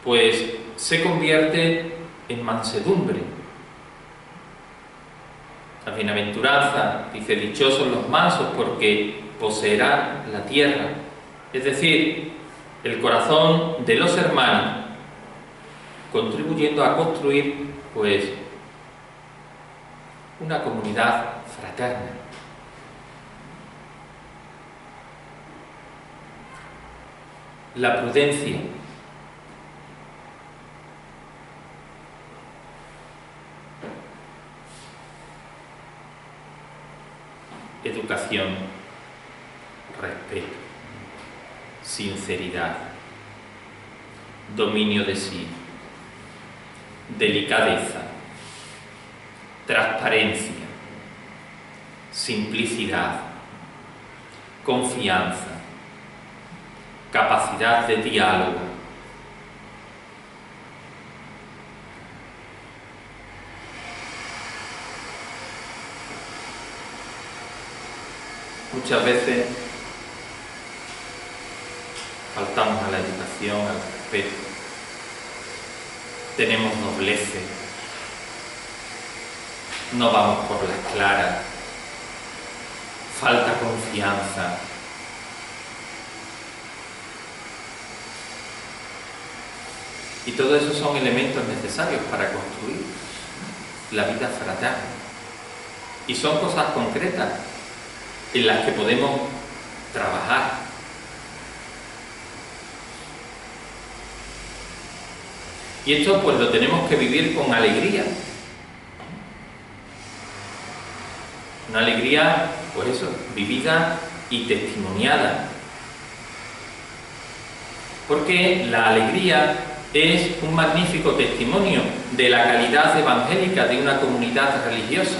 pues, se convierte en mansedumbre. La bienaventuranza dice: dichosos los mansos, porque poseerán la tierra. Es decir, el corazón de los hermanos, contribuyendo a construir, pues, una comunidad fraterna. La prudencia. Educación, respeto, sinceridad, dominio de sí, delicadeza, transparencia, simplicidad, confianza, capacidad de diálogo. Muchas veces faltamos a la educación, al respeto, tenemos dobleces, no vamos por las claras, falta confianza. Y todo eso son elementos necesarios para construir la vida fraterna. Y son cosas concretas en las que podemos trabajar. Y esto pues lo tenemos que vivir con alegría. Una alegría, pues eso, vivida y testimoniada. Porque la alegría es un magnífico testimonio de la calidad evangélica de una comunidad religiosa.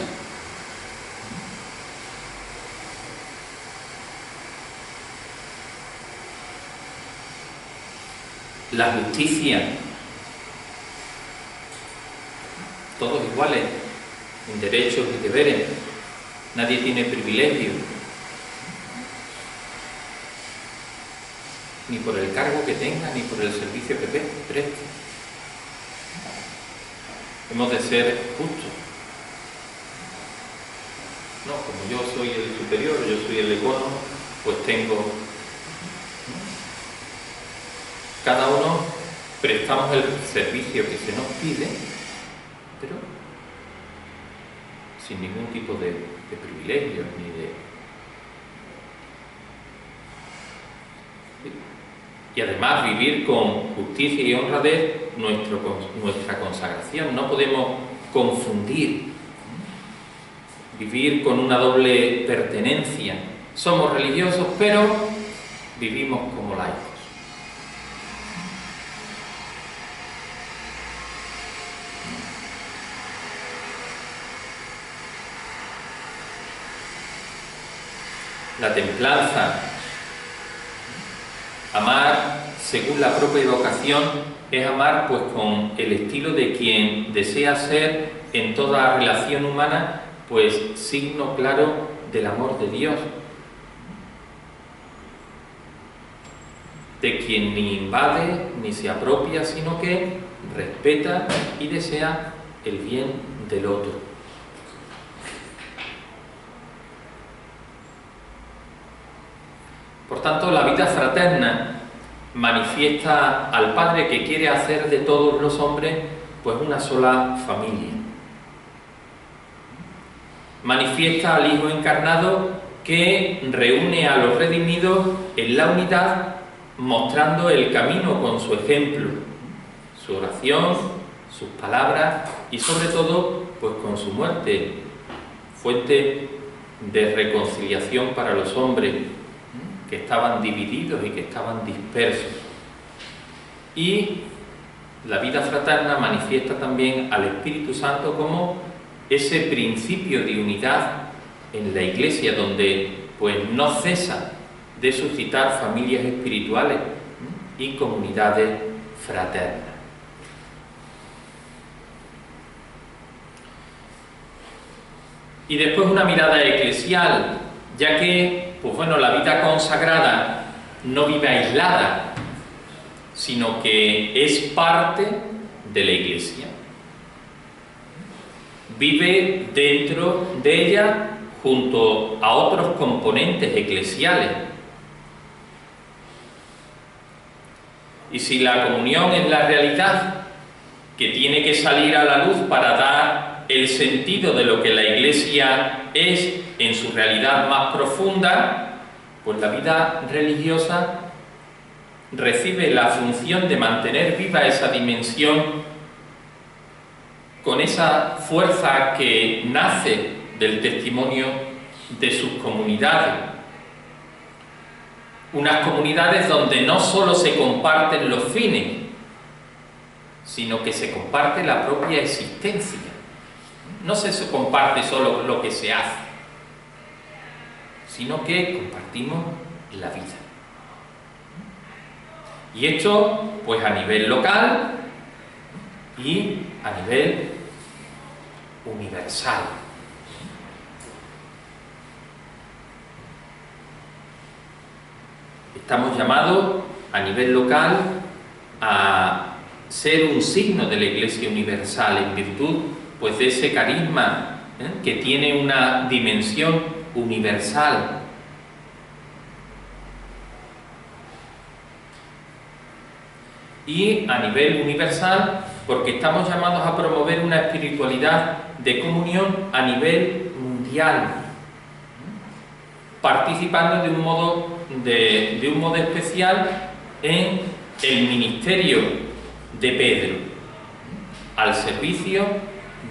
La justicia, todos iguales en derechos y deberes, nadie tiene privilegio, ni por el cargo que tenga, ni por el servicio que preste. Hemos de ser justos. No, como yo soy el superior, yo soy el ecónomo, pues tengo... Cada uno prestamos el servicio que se nos pide, pero sin ningún tipo de privilegios ni de... Y además vivir con justicia y honradez nuestra consagración. No podemos confundir vivir con una doble pertenencia. Somos religiosos, pero vivimos como laicos. La templanza, amar según la propia vocación, es amar pues con el estilo de quien desea ser en toda relación humana pues signo claro del amor de Dios, de quien ni invade ni se apropia, sino que respeta y desea el bien del otro. Por tanto, la vida fraterna manifiesta al Padre que quiere hacer de todos los hombres pues una sola familia. Manifiesta al Hijo encarnado que reúne a los redimidos en la unidad, mostrando el camino con su ejemplo, su oración, sus palabras y sobre todo pues con su muerte, fuente de reconciliación para los hombres que estaban divididos y que estaban dispersos. Y la vida fraterna manifiesta también al Espíritu Santo como ese principio de unidad en la Iglesia, donde pues no cesa de suscitar familias espirituales y comunidades fraternas. Y después una mirada eclesial, ya que pues bueno, la vida consagrada no vive aislada, sino que es parte de la Iglesia. Vive dentro de ella junto a otros componentes eclesiales. Y si la comunión es la realidad que tiene que salir a la luz para dar el sentido de lo que la Iglesia es en su realidad más profunda, pues la vida religiosa recibe la función de mantener viva esa dimensión con esa fuerza que nace del testimonio de sus comunidades. Unas comunidades donde no solo se comparten los fines, sino que se comparte la propia existencia. No se comparte solo lo que se hace, sino que compartimos la vida. Y esto, pues a nivel local y a nivel universal. Estamos llamados a nivel local a ser un signo de la Iglesia universal en virtud pues de ese carisma que tiene una dimensión universal. Y a nivel universal, porque estamos llamados a promover una espiritualidad de comunión a nivel mundial, participando de un modo especial en el ministerio de Pedro, al servicio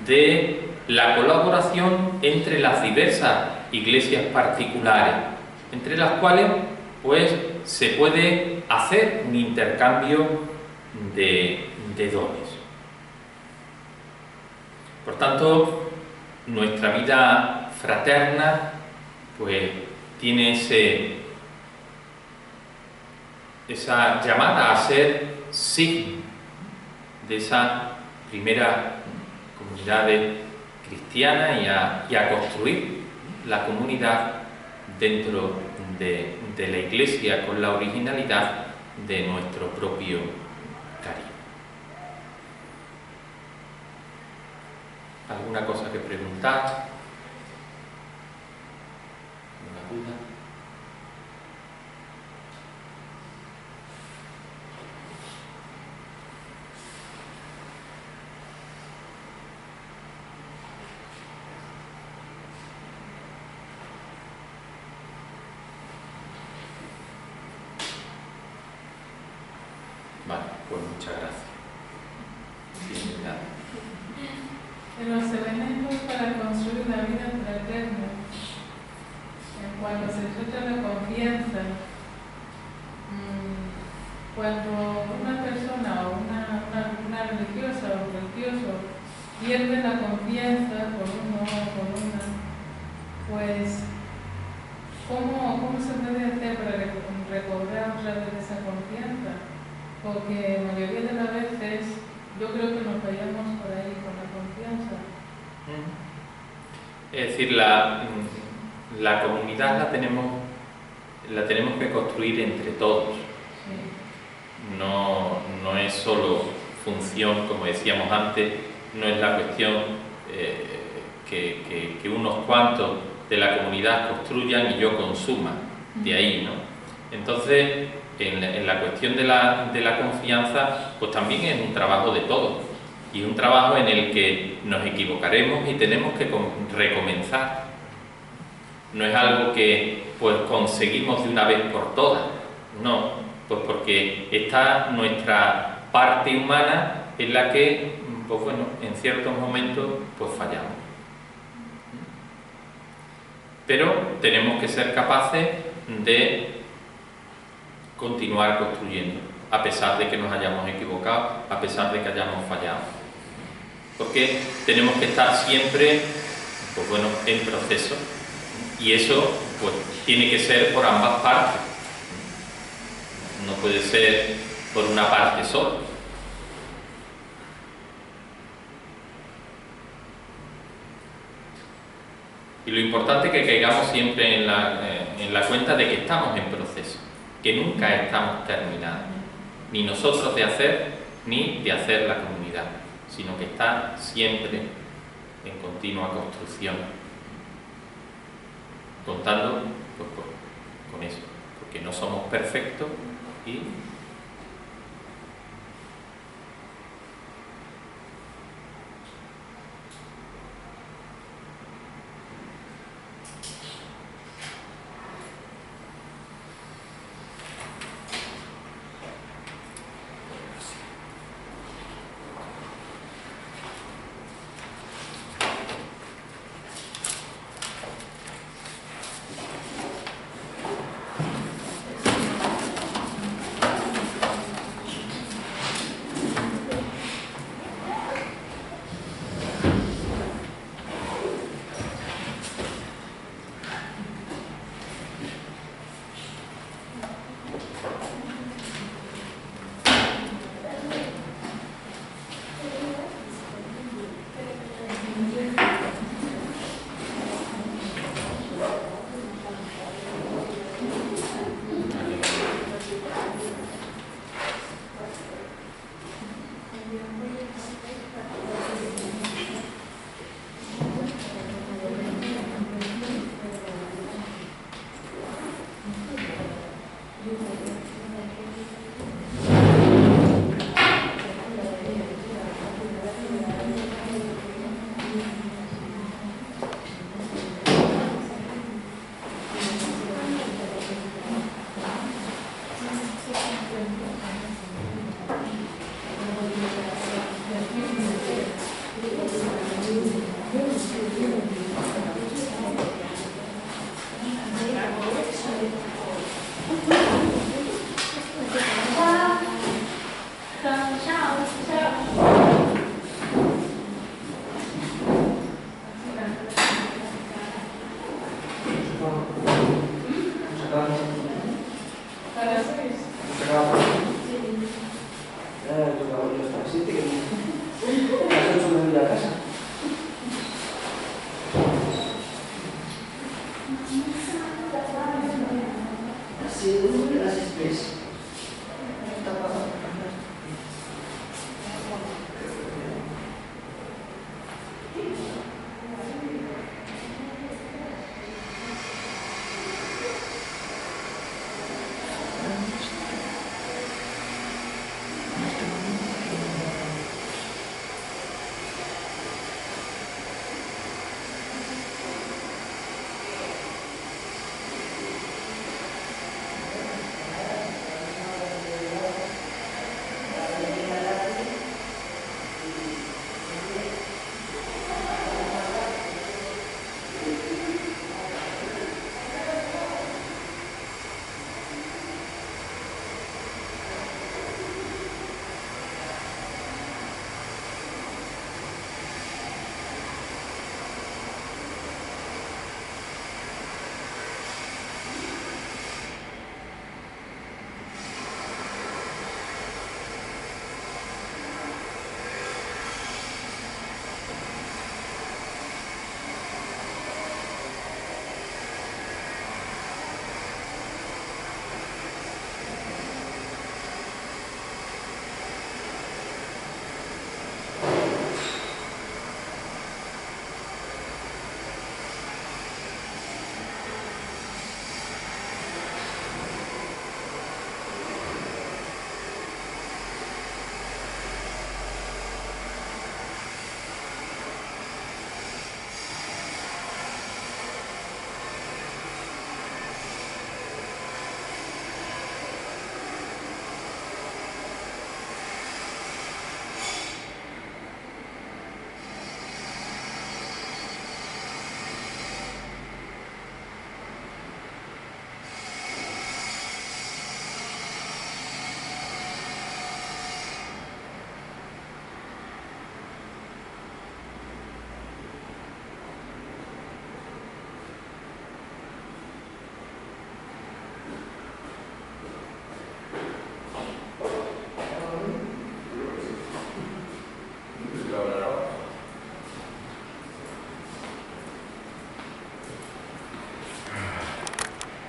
de la colaboración entre las diversas iglesias particulares, entre las cuales pues se puede hacer un intercambio de dones. Por tanto, nuestra vida fraterna pues tiene esa llamada a ser signo de esa primera comunidad cristiana y a construir la comunidad dentro de la Iglesia con la originalidad de nuestro propio cariño. ¿Alguna cosa que preguntar? ¿Alguna duda? Vale, pues muchas gracias. En los elementos para construir la vida fraterna, cuando se trata de la confianza, cuando una persona o una religiosa o religioso pierde la confianza por uno o por una, pues ¿cómo se puede hacer para recobrar otra vez esa confianza? Porque la mayoría de las veces yo creo que nos fallamos por ahí con la confianza. Es decir, la comunidad la tenemos que construir entre todos. Sí. No es solo función, como decíamos antes, no es la cuestión que unos cuantos de la comunidad construyan y yo consuma, de ahí, ¿no? Entonces, en la cuestión de la confianza, pues también es un trabajo de todos, y un trabajo en el que nos equivocaremos y tenemos que recomenzar. No es algo que pues conseguimos de una vez por todas, no, pues porque está nuestra parte humana en la que, pues bueno, en ciertos momentos pues fallamos. Pero tenemos que ser capaces de continuar construyendo, a pesar de que nos hayamos equivocado, a pesar de que hayamos fallado. Porque tenemos que estar siempre, pues bueno, en proceso. Y eso, pues, tiene que ser por ambas partes. No puede ser por una parte solo. Y lo importante es que caigamos siempre en la cuenta de que estamos en proceso, que nunca estamos terminados, ni nosotros de hacer, ni de hacer la comunidad, sino que está siempre en continua construcción, contando pues, con eso, porque no somos perfectos y